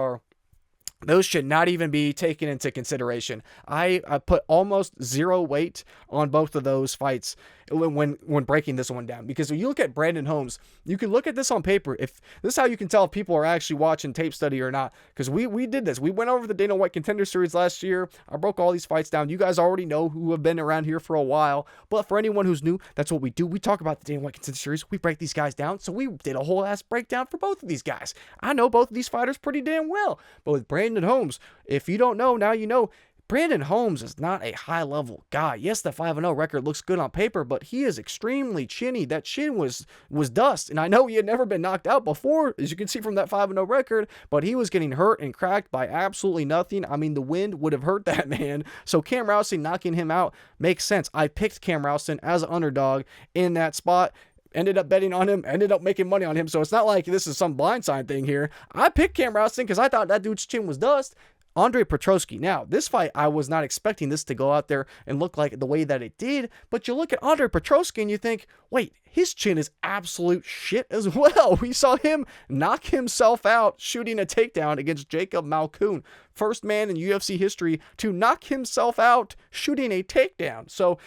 should not even be taken into consideration. I put almost zero weight on both of those fights when breaking this one down, because when you look at Brandon Holmes, you can look at this on paper. If this is how you can tell if people are actually watching tape study or not, because we did this. We went over the Dana White Contender Series last year. I broke all these fights down. You guys already know who have been around here for a while, but for anyone who's new, that's what we do. We talk about the Dana White Contender Series. We break these guys down, so we did a whole ass breakdown for both of these guys. I know both of these fighters pretty damn well, but with Brandon Holmes, if you don't know, now you know. Brandon Holmes is not a high-level guy. Yes, the 5-0 record looks good on paper, but he is extremely chinny. That chin was dust, and I know he had never been knocked out before, as you can see from that 5-0 record, but he was getting hurt and cracked by absolutely nothing. I mean, the wind would have hurt that man, so Cam Rowston knocking him out makes sense. I picked Cam Rowston as an underdog in that spot. Ended up betting on him, ended up making money on him, so it's not like this is some blindside thing here. I picked Cam Rowston because I thought that dude's chin was dust. Andre Petroski. Now, this fight, I was not expecting this to go out there and look like the way that it did, but you look at Andre Petroski and you think, wait, his chin is absolute shit as well. We saw him knock himself out shooting a takedown against Jacob Malkoun. First man in UFC history to knock himself out shooting a takedown. So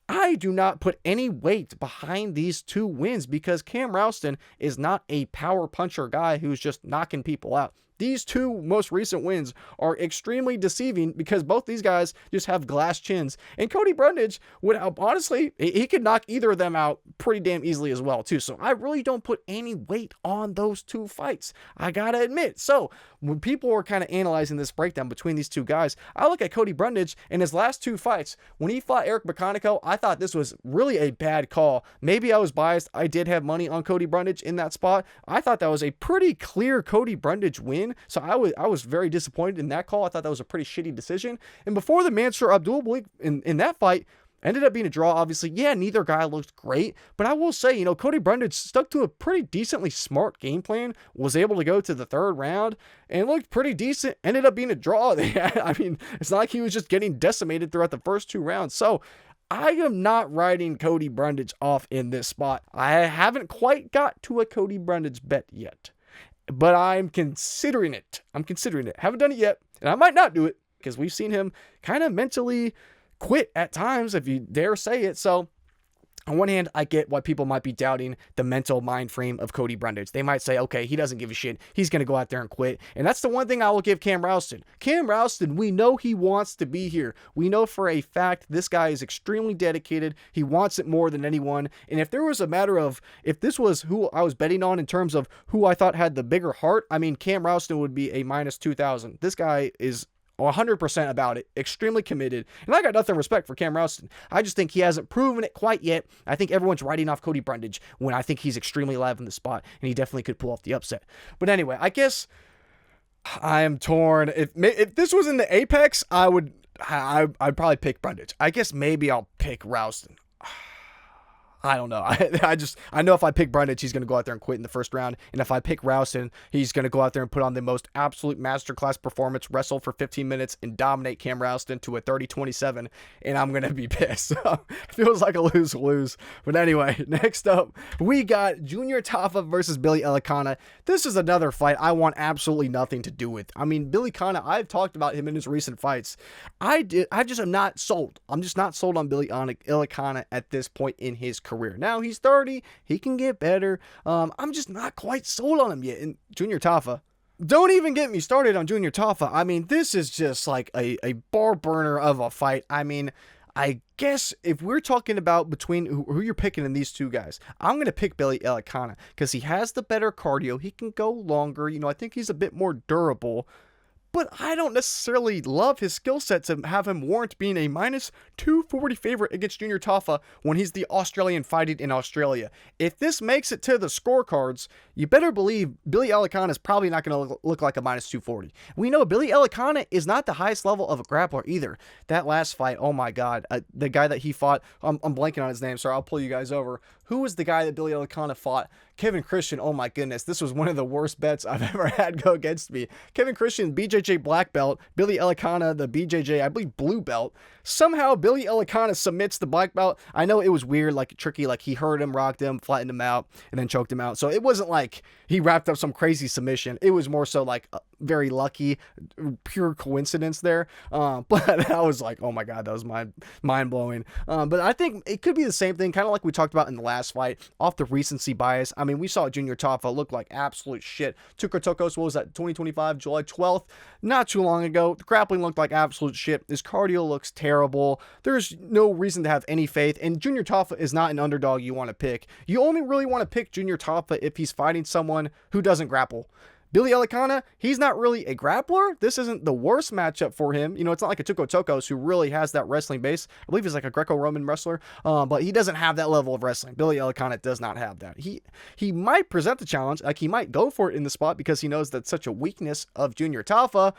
I do not put any weight behind these two wins because Cam Rowston is not a power puncher guy who's just knocking people out. these two most recent wins are extremely deceiving because both these guys just have glass chins. And Cody Brundage would honestly, he could knock either of them out pretty damn easily as well too. So I really don't put any weight on those two fights, I gotta admit. So when people are kind of analyzing this breakdown between these two guys, I look at Cody Brundage in his last two fights. When he fought Eric Micallef, I thought this was really a bad call. Maybe I was biased. I did have money on Cody Brundage in that spot. I thought that was a pretty clear Cody Brundage win. So I was very disappointed in that call. I thought that was a pretty shitty decision. And before the Mansour Abdul in that fight, ended up being a draw, obviously. Yeah, neither guy looked great, but I will say, Cody Brundage stuck to a pretty decently smart game plan, was able to go to the third round, and looked pretty decent. Ended up being a draw. I mean, it's not like he was just getting decimated throughout the first two rounds. So I am not writing Cody Brundage off in this spot. I haven't quite got to a Cody Brundage bet yet, but I'm considering it. Haven't done it yet, and I might not do it because we've seen him kind of mentally quit at times, if you dare say it. So on one hand, I get why people might be doubting the mental mind frame of Cody Brundage. They might say, okay, he doesn't give a shit. He's going to go out there and quit. And that's the one thing I will give Cam Rowston. Cam Rowston, we know he wants to be here. We know for a fact this guy is extremely dedicated. He wants it more than anyone. And if there was a matter of, if this was who I was betting on in terms of who I thought had the bigger heart, I mean, Cam Rowston would be a minus 2,000. This guy is 100% about it, extremely committed, and I got nothing respect for Cam Rowston. I just think he hasn't proven it quite yet. I think everyone's writing off Cody Brundage when I think he's extremely live in the spot, and he definitely could pull off the upset. But anyway, I guess I am torn. If this was in the Apex, I'd probably pick Brundage. I guess maybe I'll pick Rowston. I don't know. I know if I pick Brundage, he's going to go out there and quit in the first round. And if I pick Rowston, he's going to go out there and put on the most absolute masterclass performance, wrestle for 15 minutes, and dominate Cam Rowston to a 30-27. And I'm going to be pissed. It feels like a lose-lose. But anyway, next up, we got Junior Tafa versus Billy Elekana. This is another fight I want absolutely nothing to do with. I mean, Billy Kana, I've talked about him in his recent fights. I just am not sold. I'm just not sold on Billy Elekana at this point in his career. Now he's 30, he can get better. I'm just not quite sold on him yet. And Junior Tafa, don't even get me started on Junior Tafa. I mean, this is just like a bar burner of a fight. I mean, I guess if we're talking about between who you're picking in these two guys, I'm going to pick Billy Elekana because he has the better cardio. He can go longer. I think he's a bit more durable. But I don't necessarily love his skill set to have him warrant being a minus 240 favorite against Junior Tafa when he's the Australian fighting in Australia. If this makes it to the scorecards, you better believe Billy Elekana is probably not going to look like a minus 240. We know Billy Elekana is not the highest level of a grappler either. That last fight, oh my God, the guy that he fought, I'm blanking on his name, so I'll pull you guys over. Who was the guy that Billy Elekana fought? Kevin Christian. Oh my goodness, this was one of the worst bets I've ever had go against me. Kevin Christian, BJJ black belt, Billy Elekana, the BJJ, I believe, blue belt. Somehow Billy Elekana submits the black belt. I know it was weird, like tricky, like he hurt him, rocked him, flattened him out, and then choked him out. So it wasn't like he wrapped up some crazy submission. It was more so like very lucky, pure coincidence there. But I was like, oh my God, that was mind blowing. But I think it could be the same thing, kind of like we talked about in the last fight, off the recency bias. I mean, we saw Junior Tafa look like absolute shit. Tukar-Tokos, what was that, 2025, July 12th? Not too long ago. The grappling looked like absolute shit. His cardio looks terrible. There's no reason to have any faith. And Junior Tafa is not an underdog you want to pick. You only really want to pick Junior Tafa if he's fighting someone who doesn't grapple. Billy Elekana, he's not really a grappler. This isn't the worst matchup for him. It's not like a Tukar-Tokos who really has that wrestling base. I believe he's like a Greco-Roman wrestler, but he doesn't have that level of wrestling. Billy Elekana does not have that. He might present the challenge, like he might go for it in the spot because he knows that's such a weakness of Junior Tafa.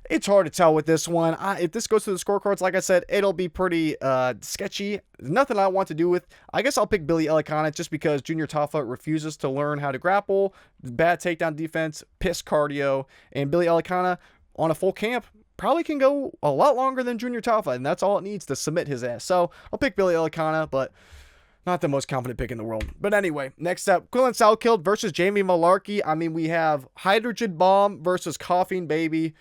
It's hard to tell with this one. If this goes to the scorecards, like I said, it'll be pretty sketchy. Nothing I want to do with. I guess I'll pick Billy Elekana just because Junior Tafa refuses to learn how to grapple, bad takedown defense, piss cardio, and Billy Elekana on a full camp probably can go a lot longer than Junior Tafa, and that's all it needs to submit his ass. So I'll pick Billy Elekana, but not the most confident pick in the world. But anyway, next up, Quillan Salkilld versus Jamie Mullarkey. I mean, we have Hydrogen Bomb versus Coughing Baby.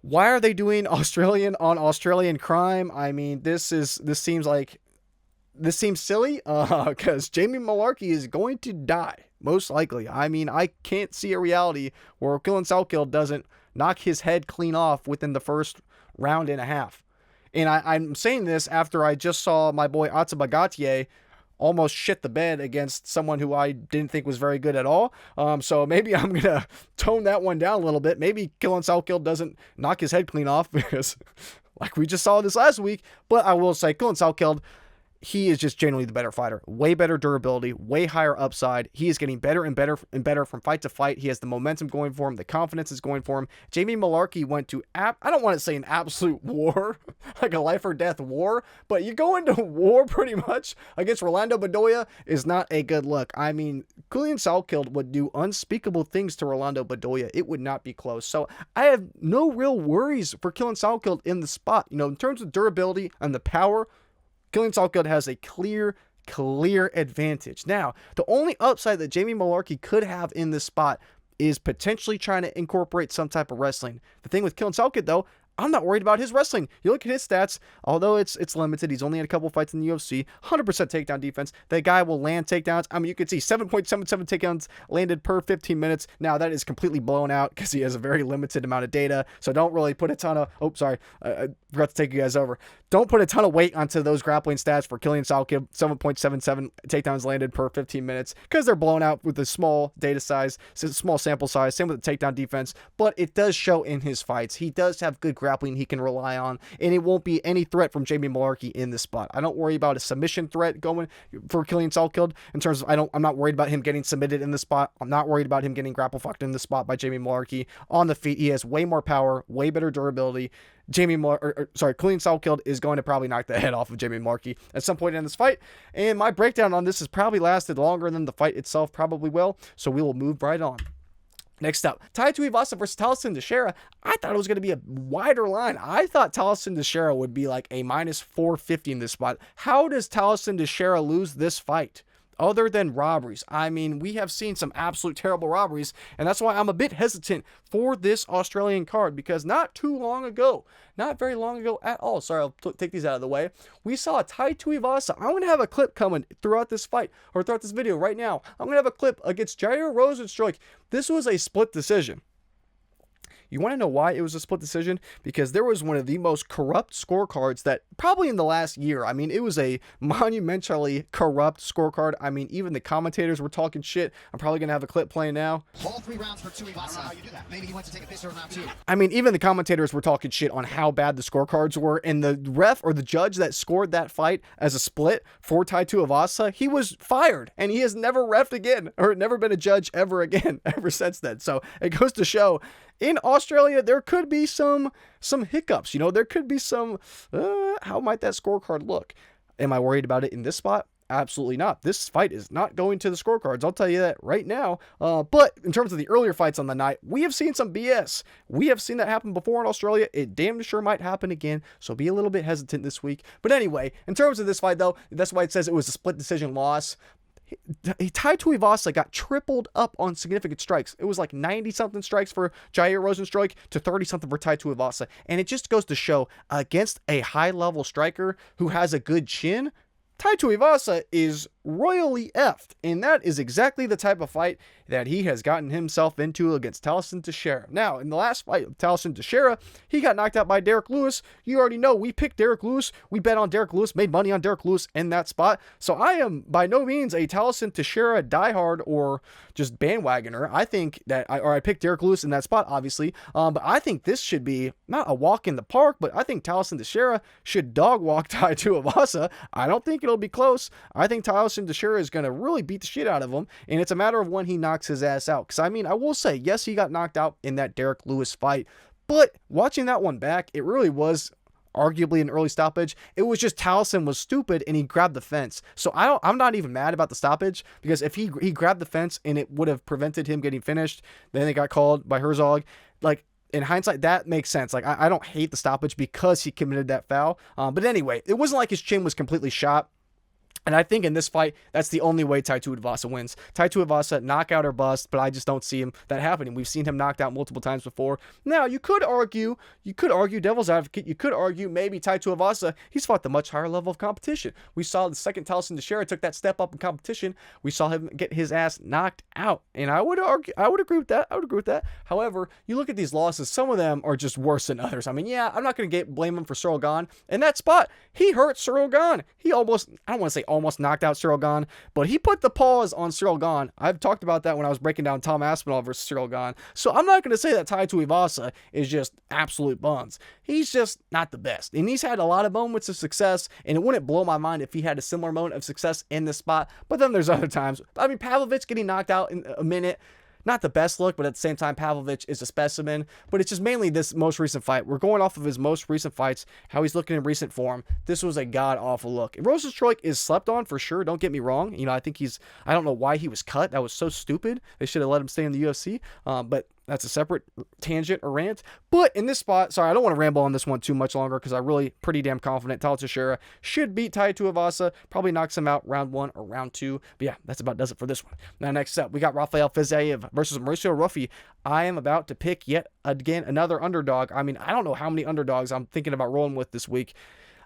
Why are they doing Australian on Australian crime? I mean, this seems like this seems silly because Jamie Mullarkey is going to die, most likely. I mean, I can't see a reality where Quillan Salkilld doesn't knock his head clean off within the first round and a half. And I'm saying this after I just saw my boy Atsabagatier almost shit the bed against someone who I didn't think was very good at all. So maybe I'm going to tone that one down a little bit. Maybe Quillan Salkilld doesn't knock his head clean off because like we just saw this last week. But I will say Quillan Salkilld, he is just genuinely the better fighter. Way better durability, way higher upside. He is getting better and better and better from fight to fight. He has the momentum going for him. The confidence is going for him. Jamie Mullarkey went to, I don't want to say an absolute war, like a life or death war, but you go into war pretty much against Rolando Bedoya is not a good look. I mean, Quillan Salkilld would do unspeakable things to Rolando Bedoya. It would not be close. So I have no real worries for Quillan Salkilld in the spot. You know, in terms of durability and the power, Quillan Salkilld has a clear advantage. Now, the only upside that Jamie Mullarkey could have in this spot is potentially trying to incorporate some type of wrestling. The thing with Quillan Salkilld, though, I'm not worried about his wrestling. You look at his stats, although it's limited. He's only had a couple fights in the UFC. 100% takedown defense. That guy will land takedowns. I mean, you can see 7.77 takedowns landed per 15 minutes. Now, that is completely blown out because he has a very limited amount of data. So don't really put a ton of... Oh, sorry. I forgot to take you guys over. Don't put a ton of weight onto those grappling stats for Quillan Salkilld. 7.77 takedowns landed per 15 minutes because they're blown out with a small data size, small sample size. Same with the takedown defense. But it does show in his fights. He does have good grappling he can rely on, and it won't be any threat from Jamie Mullarkey in this spot. I don't worry about a submission threat going for Quillan Salkilld in terms of I'm not worried about him getting submitted in the spot. I'm not worried about him getting grapple fucked in the spot by Jamie Mullarkey. On the feet, he has way more power, way better durability. Quillan Salkilld is going to probably knock the head off of Jamie Mullarkey at some point in this fight, and my breakdown on this has probably lasted longer than the fight itself probably will, so we will move right on. Next up, Tai Tuivasa versus Tailson Teixeira. I thought it was going to be a wider line. I thought Tailson Teixeira would be like a minus 450 in this spot. How does Tailson Teixeira lose this fight? Other than robberies. I mean, we have seen some absolute terrible robberies, and that's why I'm a bit hesitant for this Australian card, because not too long ago, not very long ago at all, sorry, I'll take these out of the way, we saw Tai Tuivasa. I'm going to have a clip coming throughout this fight, or throughout this video right now. I'm going to have a clip against Jair Rozenstruik. This was a split decision. You want to know why it was a split decision? Because there was one of the most corrupt scorecards that probably in the last year. I mean, it was a monumentally corrupt scorecard. I mean, even the commentators were talking shit. I'm probably going to have a clip playing now. All 3 rounds for Tuivasa. I don't know how you do that. Maybe he went to take a piss in round 2. I mean, even the commentators were talking shit on how bad the scorecards were. And the ref or the judge that scored that fight as a split for Tai Tuivasa, he was fired. And he has never reffed again, or never been a judge ever again, ever since then. So it goes to show, in Australia, there could be some hiccups. You know, there could be some, how might that scorecard look? Am I worried about it in this spot? Absolutely not. This fight is not going to the scorecards. I'll tell you that right now. But in terms of the earlier fights on the night, we have seen some BS. We have seen that happen before in Australia. It damn sure might happen again. So be a little bit hesitant this week. But anyway, in terms of this fight, though, that's why it says it was a split decision loss. Tai Tuivasa got tripled up on significant strikes. It was like 90-something strikes for Jair Rozenstruik to 30-something for Tai Tuivasa. And it just goes to show, against a high-level striker who has a good chin, Tai Tuivasa is royally effed, and that is exactly the type of fight that he has gotten himself into against Tailson Teixeira. Now, in the last fight of Tailson Teixeira, he got knocked out by Derek Lewis. You already know, we picked Derek Lewis. We bet on Derek Lewis, made money on Derek Lewis in that spot. So I am by no means a Tailson Teixeira diehard or just bandwagoner. I think that, I picked Derek Lewis in that spot, obviously, but I think this should be not a walk in the park, but I think Tailson Teixeira should dog walk Tai Tuivasa. I don't think it'll be close. I think Tailson Teixeira is going to really beat the shit out of him, and it's a matter of when he knocks his ass out. Because, I mean, I will say, yes, he got knocked out in that Derek Lewis fight, but watching that one back, it really was arguably an early stoppage. It was just Tailson was stupid and he grabbed the fence. So I'm not even mad about the stoppage, because if he grabbed the fence and it would have prevented him getting finished, then it got called by Herzog. Like, in hindsight, that makes sense. Like, I don't hate the stoppage because he committed that foul. But anyway, it wasn't like his chin was completely shot. And I think in this fight, that's the only way Tai Tuivasa wins. Tai Tuivasa, knockout or bust, but I just don't see that happening. We've seen him knocked out multiple times before. Now, you could argue, devil's advocate, you could argue maybe Tai Tuivasa, he's fought the much higher level of competition. We saw the second Tyson Teixeira took that step up in competition. We saw him get his ass knocked out. And I would agree with that. However, you look at these losses, some of them are just worse than others. I mean, yeah, I'm not going to blame him for Ciryl Gane. In that spot, he hurt Ciryl Gane. He almost knocked out Ciryl Gane, but he put the pause on Ciryl Gane. I've talked about that when I was breaking down Tom Aspinall versus Ciryl Gane. So I'm not going to say that Tai Tuivasa is just absolute buns. He's just not the best. And he's had a lot of moments of success, and it wouldn't blow my mind if he had a similar moment of success in this spot. But then there's other times. I mean, Pavlovich getting knocked out in a minute, not the best look, but at the same time, Pavlovich is a specimen. But it's just mainly this most recent fight. We're going off of his most recent fights, how he's looking in recent form. This was a god-awful look. And Rozenstruik is slept on for sure, don't get me wrong. You know, I think I don't know why he was cut. That was so stupid. They should have let him stay in the UFC. But that's a separate tangent or rant. But in this spot, sorry, I don't want to ramble on this one too much longer because I'm really pretty damn confident Tyson Teixeira should beat Tai Tuivasa. Probably knocks him out round 1 or round 2. But yeah, that's about does it for this one. Now, next up, we got Rafael Fiziev versus Mauricio Rufy. I am about to pick yet again another underdog. I mean, I don't know how many underdogs I'm thinking about rolling with this week.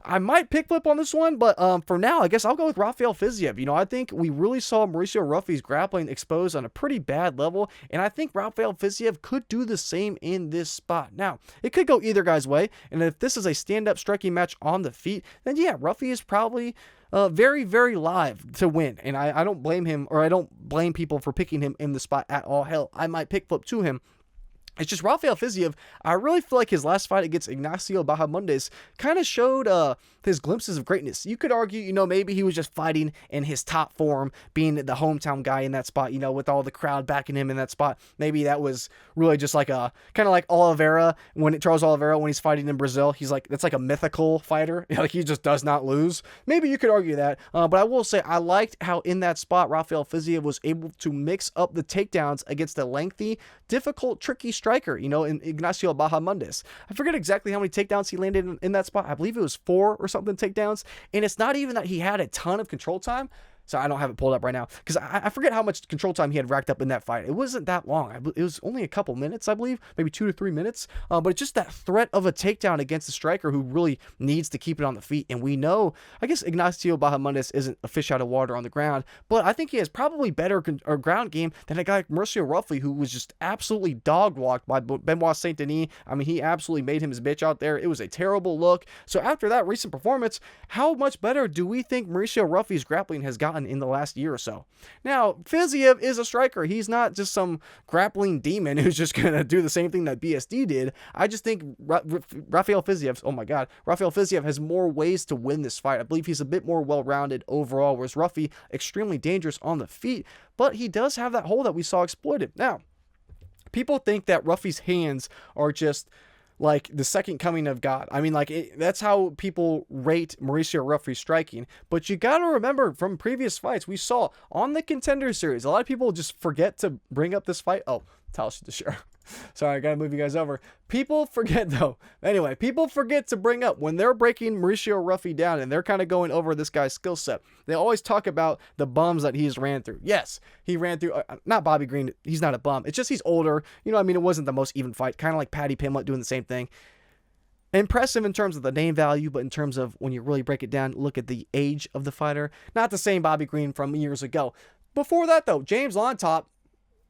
I might pick flip on this one, but for now, I guess I'll go with Rafael Fiziev. You know, I think we really saw Mauricio Rufy's grappling exposed on a pretty bad level, and I think Rafael Fiziev could do the same in this spot. Now, it could go either guy's way, and if this is a stand-up striking match on the feet, then yeah, Rufy is probably very, very live to win, and I don't blame him, or I don't blame people for picking him in the spot at all. Hell, I might pick flip to him. It's just Rafael Fiziev, I really feel like his last fight against Ignacio Bahamondes kind of showed his glimpses of greatness. You could argue, you know, maybe he was just fighting in his top form, being the hometown guy in that spot, you know, with all the crowd backing him in that spot. Maybe that was really just like a, kind of like Oliveira, Charles Oliveira, when he's fighting in Brazil. He's like, that's like a mythical fighter. Like, he just does not lose. Maybe you could argue that. But I will say, I liked how in that spot, Rafael Fiziev was able to mix up the takedowns against a lengthy, difficult, tricky striker, you know, in Ignacio Bahamondes. I forget exactly how many takedowns he landed in that spot. I believe it was 4 or something takedowns. And it's not even that he had a ton of control time. So I don't have it pulled up right now because I forget how much control time he had racked up in that fight. It wasn't that long. It was only a couple minutes, I believe, maybe 2 to 3 minutes. But it's just that threat of a takedown against a striker who really needs to keep it on the feet. And we know, I guess Ignacio Bahamondes isn't a fish out of water on the ground, but I think he has probably better ground game than a guy like Mauricio Rufy, who was just absolutely dog-walked by Benoit Saint-Denis. I mean, he absolutely made him his bitch out there. It was a terrible look. So after that recent performance, how much better do we think Mauricio Rufy's grappling has gotten in the last year or so? Now, Fiziev is a striker. He's not just some grappling demon who's just going to do the same thing that BSD did. I just think Rafael Fiziev has more ways to win this fight. I believe he's a bit more well-rounded overall, whereas Rufy, extremely dangerous on the feet, but he does have that hole that we saw exploited. Now, people think that Rufy's hands are just like the second coming of God. I mean, like, that's how people rate Mauricio Rufy's striking. But you got to remember from previous fights we saw on the Contender Series, a lot of people just forget to bring up this fight. Oh, Tyson Teixeira. Sorry, I got to move you guys over. People forget, though. Anyway, people forget to bring up when they're breaking Mauricio Rufy down and they're kind of going over this guy's skill set. They always talk about the bums that he's ran through. Yes, he ran through, not Bobby Green. He's not a bum. It's just he's older. You know, I mean, it wasn't the most even fight. Kind of like Paddy Pimblett doing the same thing. Impressive in terms of the name value, but in terms of when you really break it down, look at the age of the fighter. Not the same Bobby Green from years ago. Before that, though, James Lontop,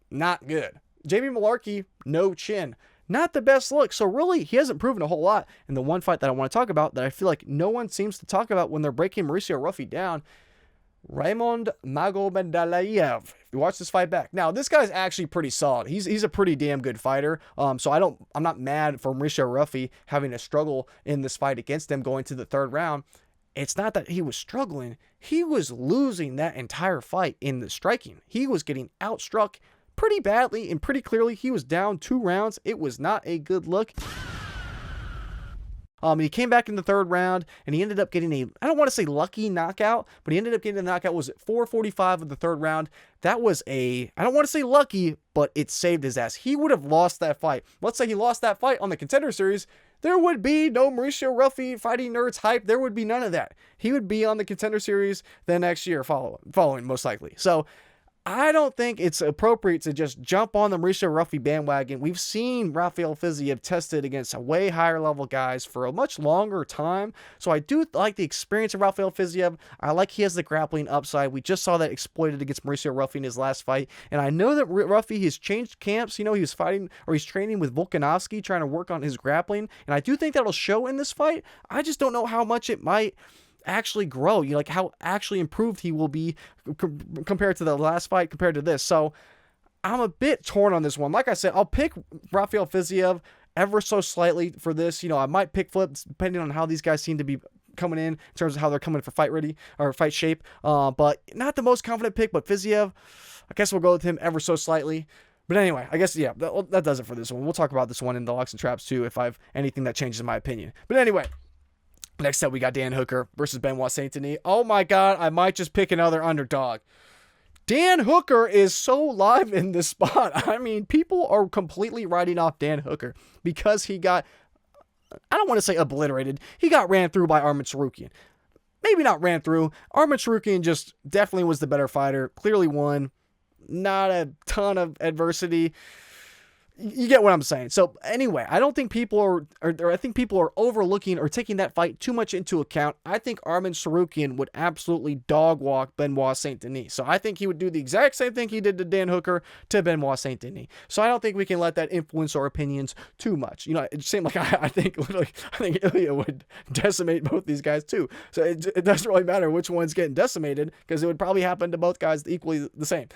not good. Jamie Malarkey, no chin. Not the best look. So really, he hasn't proven a whole lot. And the one fight that I want to talk about that I feel like no one seems to talk about when they're breaking Mauricio Rufy down, Raymond Magomedaliev. If you watch this fight back. Now, this guy's actually pretty solid. He's a pretty damn good fighter. So I'm not mad for Mauricio Rufy having a struggle in this fight against him going to the third round. It's not that he was struggling. He was losing that entire fight in the striking. He was getting outstruck pretty badly and pretty clearly. He was down 2 rounds. It was not a good look. He came back in the third round and he ended up getting I don't want to say lucky knockout, but he ended up getting a knockout. Was it 4:45 of the third round? That was I don't want to say lucky, but it saved his ass. He would have lost that fight. Let's say he lost that fight on the Contender Series. there would be no Mauricio Ruffy Fighting Nerds hype. There would be none of that. He would be on the Contender Series the next year following most likely. So I don't think it's appropriate to just jump on the Mauricio Ruffy bandwagon. We've seen Rafael Fiziev tested against way higher level guys for a much longer time. So I do like the experience of Rafael Fiziev. I like he has the grappling upside. We just saw that exploited against Mauricio Ruffy in his last fight. And I know that Ruffy has changed camps. You know, he was fighting, or he's training with Volkanovski, trying to work on his grappling. And I do think that'll show in this fight. I just don't know how much it might actually grow, like how actually improved he will be compared to the last fight, compared to this. So I'm a bit torn on this one. Like I said, I'll pick Rafael Fiziev ever so slightly for this. You know, I might pick flips depending on how these guys seem to be coming in terms of how they're coming for fight ready or fight shape. But not the most confident pick, but Fiziev, I guess we'll go with him ever so slightly. But anyway, I guess, yeah, that does it for this one. We'll talk about this one in the locks and traps too if I have anything that changes my opinion. But anyway, next up, we got Dan Hooker versus Benoit Saint-Denis. Oh my God, I might just pick another underdog. Dan Hooker is so live in this spot. I mean, people are completely writing off Dan Hooker because he got, I don't want to say obliterated, he got ran through by Arman Tsarukyan. Maybe not ran through. Arman Tsarukyan just definitely was the better fighter, clearly won. Not a ton of adversity. You get what I'm saying. So anyway, I don't think people are I think people are overlooking or taking that fight too much into account. I think Arman Tsarukyan would absolutely dog walk Benoit Saint-Denis. So I think he would do the exact same thing he did to Dan Hooker to Benoit Saint-Denis. So I don't think we can let that influence our opinions too much. You know, it seemed like I think Elliott would decimate both these guys too. So it doesn't really matter which one's getting decimated because it would probably happen to both guys equally the same.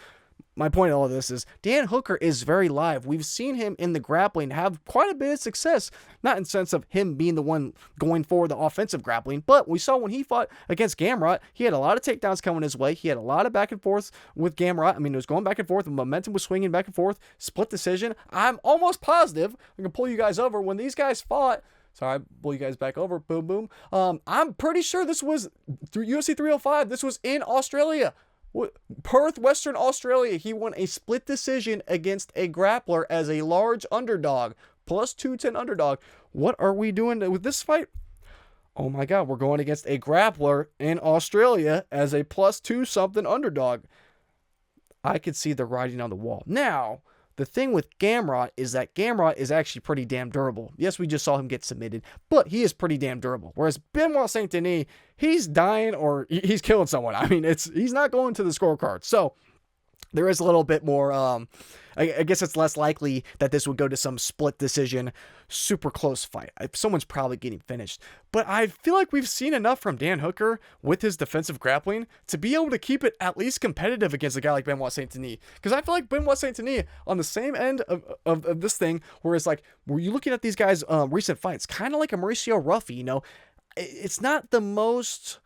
My point in all of this is Dan Hooker is very live. We've seen him in the grappling have quite a bit of success, not in the sense of him being the one going for the offensive grappling, but we saw when he fought against Gamrot, he had a lot of takedowns coming his way. He had a lot of back and forth with Gamrot. I mean, it was going back and forth. The momentum was swinging back and forth. Split decision. I'm almost positive. I can pull you guys over. When these guys fought, sorry, I pull you guys back over. Boom, boom. I'm pretty sure this was through UFC 305. This was in Australia. Perth, Western Australia. He won a split decision against a grappler as a large underdog, plus 210 underdog. What are we doing with this fight? Oh my God, we're going against a grappler in Australia as a plus 2 something underdog. I could see the writing on the wall. Now, the thing with Gamrot is that Gamrot is actually pretty damn durable. Yes, we just saw him get submitted, but he is pretty damn durable. Whereas Benoit Saint-Denis, he's dying or he's killing someone. I mean, he's not going to the scorecard. So there is a little bit more, I guess it's less likely that this would go to some split decision, super close fight. Someone's probably getting finished. But I feel like we've seen enough from Dan Hooker with his defensive grappling to be able to keep it at least competitive against a guy like Benoit Saint-Denis. Because I feel like Benoit Saint-Denis on the same end of this thing, where it's like, were you looking at these guys' recent fights, kind of like a Mauricio Ruffy, you know, it's not the most...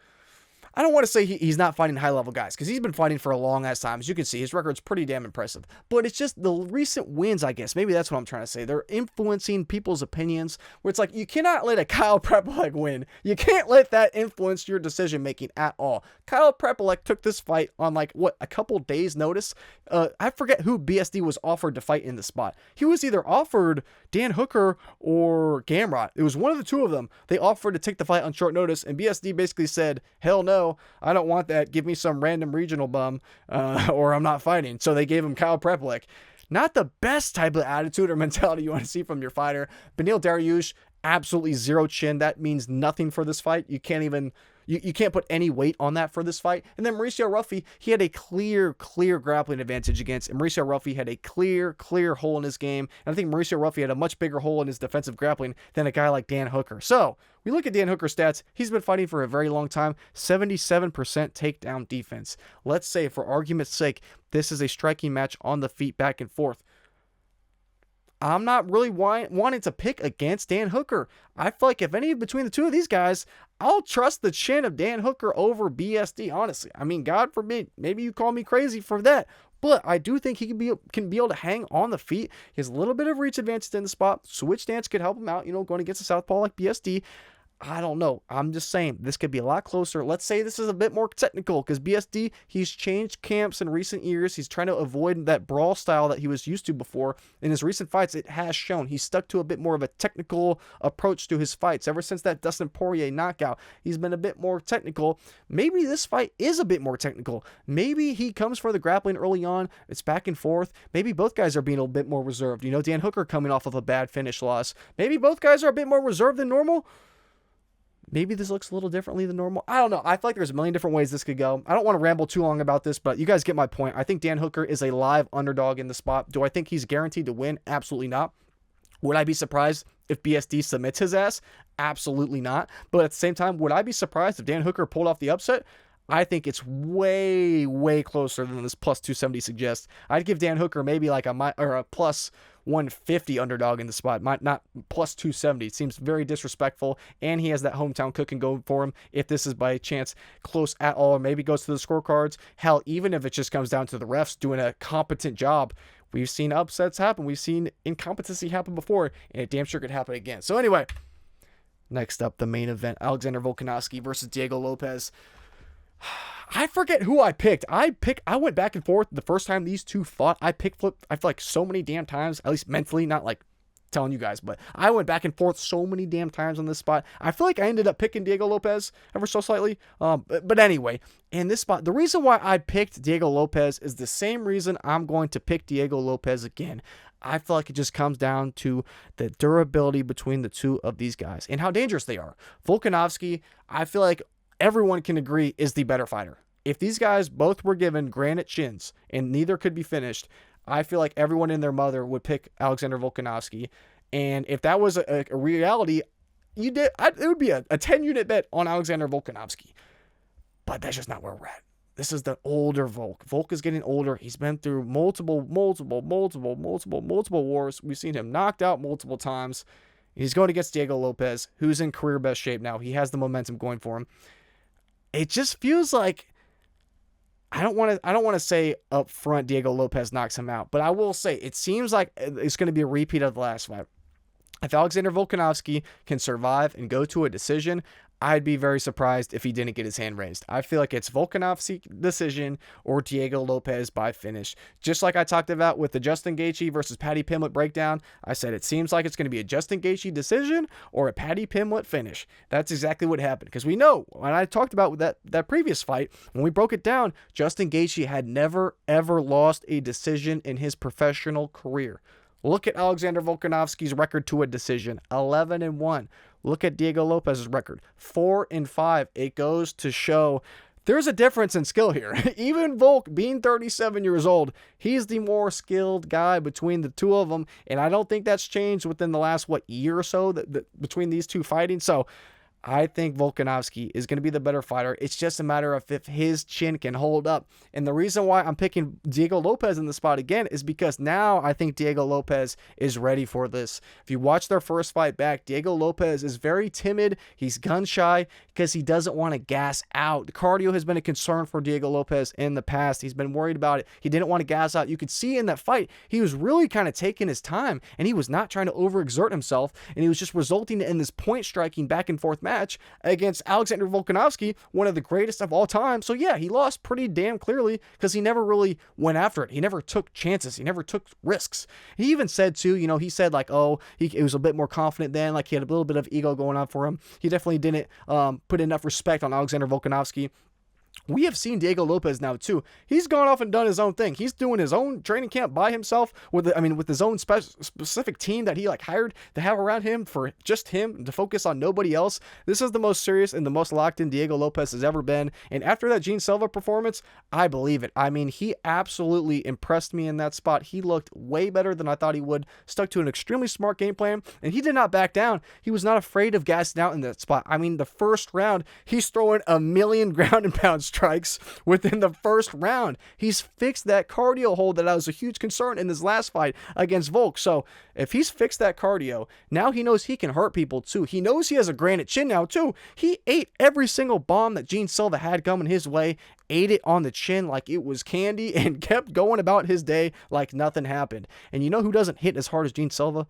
I don't want to say he's not fighting high-level guys, because he's been fighting for a long-ass time. As you can see, his record's pretty damn impressive. But it's just the recent wins, I guess. Maybe that's what I'm trying to say. They're influencing people's opinions, where it's like, you cannot let a Kyle Prepolek win. You can't let that influence your decision-making at all. Kyle Prepolek took this fight on, a couple days' notice. I forget who BSD was offered to fight in the spot. He was either offered Dan Hooker or Gamrot. It was one of the two of them. They offered to take the fight on short notice, and BSD basically said, hell no. I don't want that. Give me some random regional bum, or I'm not fighting. So they gave him Kyle Prepolek. Not the best type of attitude or mentality you want to see from your fighter. Beneil Dariush, absolutely zero chin. That means nothing for this fight. You can't even... You can't put any weight on that for this fight. And then Mauricio Ruffy, he had a clear grappling advantage against. And Mauricio Ruffy had a clear hole in his game. And I think Mauricio Ruffy had a much bigger hole in his defensive grappling than a guy like Dan Hooker. So we look at Dan Hooker's stats. He's been fighting for a very long time. 77% takedown defense. Let's say, for argument's sake, this is a striking match on the feet back and forth. I'm not really wanting to pick against Dan Hooker. I feel like if any between the two of these guys, I'll trust the chin of Dan Hooker over BSD, honestly. I mean, God forbid, maybe you call me crazy for that, but I do think he can be able to hang on the feet. He has a little bit of reach advantage in the spot. Switch stance could help him out, going against a southpaw like BSD. I don't know. I'm just saying this could be a lot closer. Let's say this is a bit more technical because BSD, he's changed camps in recent years. He's trying to avoid that brawl style that he was used to before. In his recent fights, it has shown he's stuck to a bit more of a technical approach to his fights. Ever since that Dustin Poirier knockout, he's been a bit more technical. Maybe this fight is a bit more technical. Maybe he comes for the grappling early on. It's back and forth. Maybe both guys are being a bit more reserved. You know, Dan Hooker coming off of a bad finish loss. Maybe both guys are a bit more reserved than normal. Maybe this looks a little differently than normal. I don't know. I feel like there's a million different ways this could go. I don't want to ramble too long about this, but you guys get my point. I think Dan Hooker is a live underdog in the spot. Do I think he's guaranteed to win? Absolutely not. Would I be surprised if BSD submits his ass? Absolutely not. But at the same time, would I be surprised if Dan Hooker pulled off the upset? I think it's way, way closer than this plus 270 suggests. I'd give Dan Hooker maybe like a plus 150 underdog in the spot, not plus 270. It seems very disrespectful, and he has that hometown cooking going for him. If this is by chance close at all, or maybe goes to the scorecards, hell, even if it just comes down to the refs doing a competent job, we've seen upsets happen. We've seen incompetency happen before, and it damn sure could happen again. So anyway, next up, the main event, Alexander Volkanovski versus Diego Lopes. I forget who I picked. I went back and forth the first time these two fought. I feel like so many damn times, at least mentally, not like telling you guys, but I went back and forth so many damn times on this spot. I feel like I ended up picking Diego Lopes ever so slightly. But anyway, in this spot, the reason why I picked Diego Lopes is the same reason I'm going to pick Diego Lopes again. I feel like it just comes down to the durability between the two of these guys and how dangerous they are. Volkanovski, I feel like everyone can agree is the better fighter. If these guys both were given granite chins and neither could be finished, I feel like everyone and their mother would pick Alexander Volkanovski. And if that was a reality, it would be a 10-unit bet on Alexander Volkanovski. But that's just not where we're at. This is the older Volk. Volk is getting older. He's been through multiple wars. We've seen him knocked out multiple times. He's going against Diego Lopes, who's in career best shape now. He has the momentum going for him. It just feels like I don't want to say up front Diego Lopes knocks him out, but I will say it seems like it's going to be a repeat of the last fight. If Alexander Volkanovski can survive and go to a decision, I'd be very surprised if he didn't get his hand raised. I feel like it's Volkanovski decision or Diego Lopes by finish. Just like I talked about with the Justin Gaethje versus Paddy Pimblett breakdown, I said it seems like it's going to be a Justin Gaethje decision or a Paddy Pimblett finish. That's exactly what happened, because we know, when I talked about that previous fight, when we broke it down, Justin Gaethje had never, ever lost a decision in his professional career. Look at Alexander Volkanovski's record to a decision, 11-1. Look at Diego Lopes' record, 4-5. It goes to show there's a difference in skill here. Even Volk, being 37 years old, he's the more skilled guy between the two of them, and I don't think that's changed within the last, year or so between these two fighting. So I think Volkanovski is going to be the better fighter. It's just a matter of if his chin can hold up. And the reason why I'm picking Diego Lopes in the spot again is because now I think Diego Lopes is ready for this. If you watch their first fight back, Diego Lopes is very timid. He's gun shy because he doesn't want to gas out. The cardio has been a concern for Diego Lopes in the past. He's been worried about it. He didn't want to gas out. You could see in that fight, he was really kind of taking his time, and he was not trying to overexert himself, and he was just resulting in this point striking back and forth match against Alexander Volkanovski, one of the greatest of all time. So yeah, he lost pretty damn clearly because he never really went after it. He never took chances. He never took risks. He even said too, he said like, he was a bit more confident then, like he had a little bit of ego going on for him. He definitely didn't put enough respect on Alexander Volkanovski. We have seen Diego Lopes now too. He's gone off and done his own thing. He's doing his own training camp by himself with his own specific team that he hired to have around him for just him to focus on nobody else. This is the most serious and the most locked in Diego Lopes has ever been. And after that Gene Silva performance, I believe it. He absolutely impressed me in that spot. He looked way better than I thought he would. Stuck to an extremely smart game plan, and he did not back down. He was not afraid of gassing out in that spot. The first round, he's throwing 1,000,000 ground and pound strikes within the first round. He's fixed that cardio hold that was a huge concern in this last fight against Volk. So if he's fixed that cardio, now he knows he can hurt people too. He knows he has a granite chin now too. He ate every single bomb that Gene Silva had coming his way, ate it on the chin like it was candy, and kept going about his day like nothing happened. And you know who doesn't hit as hard as Gene Silva?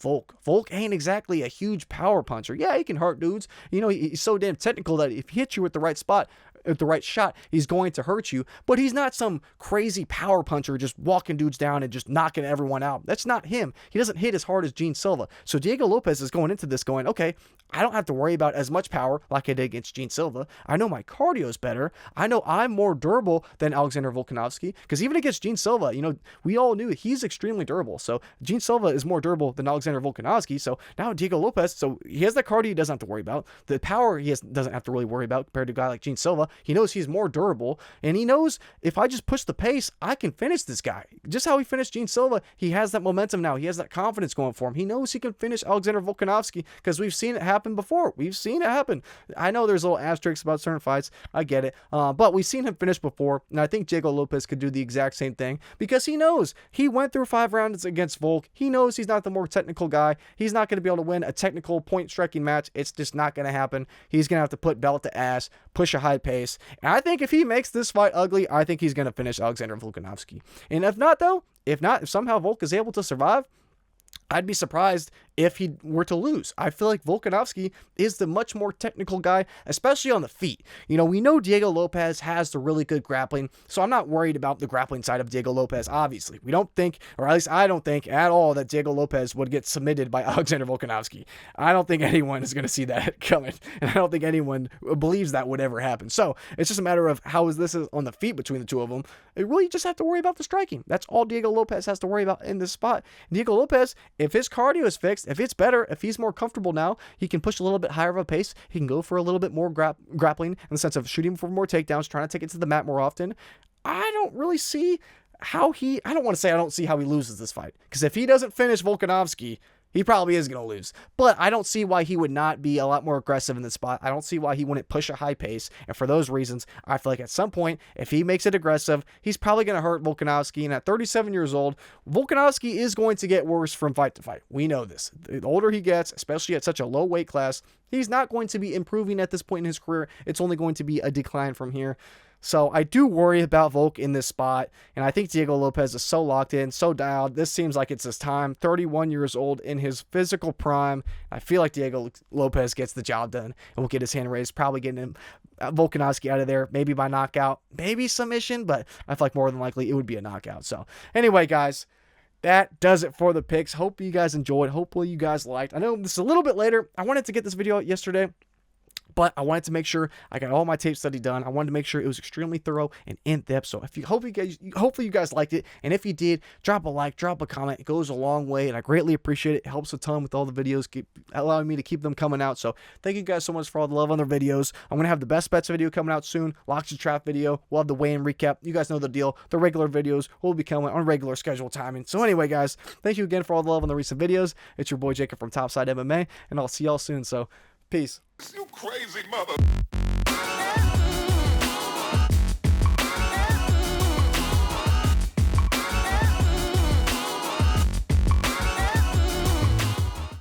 Volk. Volk ain't exactly a huge power puncher. Yeah, he can hurt dudes. You know, he's so damn technical that if he hits you with the right spot, at the right shot, he's going to hurt you, but he's not some crazy power puncher just walking dudes down and just knocking everyone out. That's not him. He doesn't hit as hard as Gene Silva. So Diego Lopes is going into this going, okay, I don't have to worry about as much power like I did against Gene Silva. I know my cardio is better. I know I'm more durable than Alexander Volkanovski, because even against Gene Silva, you know, we all knew he's extremely durable. So Gene Silva is more durable than Alexander Volkanovski. So now Diego Lopes, so he has the cardio he doesn't have to worry about. The power doesn't have to really worry about compared to a guy like Gene Silva. He knows he's more durable, and he knows if I just push the pace, I can finish this guy. Just how he finished Gene Silva, he has that momentum now. He has that confidence going for him. He knows he can finish Alexander Volkanovski because we've seen it happen before. We've seen it happen. I know there's little asterisks about certain fights. I get it. But we've seen him finish before, and I think Diego Lopes could do the exact same thing because he knows he went through 5 rounds against Volk. He knows he's not the more technical guy. He's not going to be able to win a technical point striking match. It's just not going to happen. He's going to have to put belt to ass, push a high pace, and I think if he makes this fight ugly, I think he's going to finish Alexander Volkanovski. And if not, though, if somehow Volk is able to survive, I'd be surprised if he were to lose. I feel like Volkanovski is the much more technical guy, especially on the feet. You know, we know Diego Lopes has the really good grappling, so I'm not worried about the grappling side of Diego Lopes, obviously. We don't think, or at least I don't think at all, that Diego Lopes would get submitted by Alexander Volkanovski. I don't think anyone is going to see that coming, and I don't think anyone believes that would ever happen. So it's just a matter of how is this on the feet between the two of them. It really just have to worry about the striking. That's all Diego Lopes has to worry about in this spot. Diego Lopes, if his cardio is fixed, if it's better, if he's more comfortable now, he can push a little bit higher of a pace. He can go for a little bit more grappling in the sense of shooting for more takedowns, trying to take it to the mat more often. I don't really see how I don't want to say I don't see how he loses this fight, because if he doesn't finish Volkanovski, he probably is going to lose. But I don't see why he would not be a lot more aggressive in this spot. I don't see why he wouldn't push a high pace. And for those reasons, I feel like at some point, if he makes it aggressive, he's probably going to hurt Volkanovski. And at 37 years old, Volkanovski is going to get worse from fight to fight. We know this. The older he gets, especially at such a low weight class, he's not going to be improving at this point in his career. It's only going to be a decline from here. So I do worry about Volk in this spot, and I think Diego Lopes is so locked in, so dialed. This seems like it's his time. 31 years old in his physical prime. I feel like Diego Lopes gets the job done and will get his hand raised, probably getting him Volkanovski out of there, maybe by knockout, maybe submission, but I feel like more than likely it would be a knockout. So anyway, guys, that does it for the picks. Hope you guys enjoyed. Hopefully you guys liked. I know this is a little bit later. I wanted to get this video out yesterday, but I wanted to make sure I got all my tape study done. I wanted to make sure it was extremely thorough and in-depth. So hopefully you guys liked it. And if you did, drop a like, drop a comment. It goes a long way, and I greatly appreciate it. It helps a ton with all the videos, allowing me to keep them coming out. So thank you guys so much for all the love on their videos. I'm going to have the best bets video coming out soon. Locks and trap video. We'll have the weigh-in recap. You guys know the deal. The regular videos will be coming on regular schedule timing. So anyway, guys, thank you again for all the love on the recent videos. It's your boy Jacob from Topside MMA, and I'll see y'all soon. So peace. You crazy mother.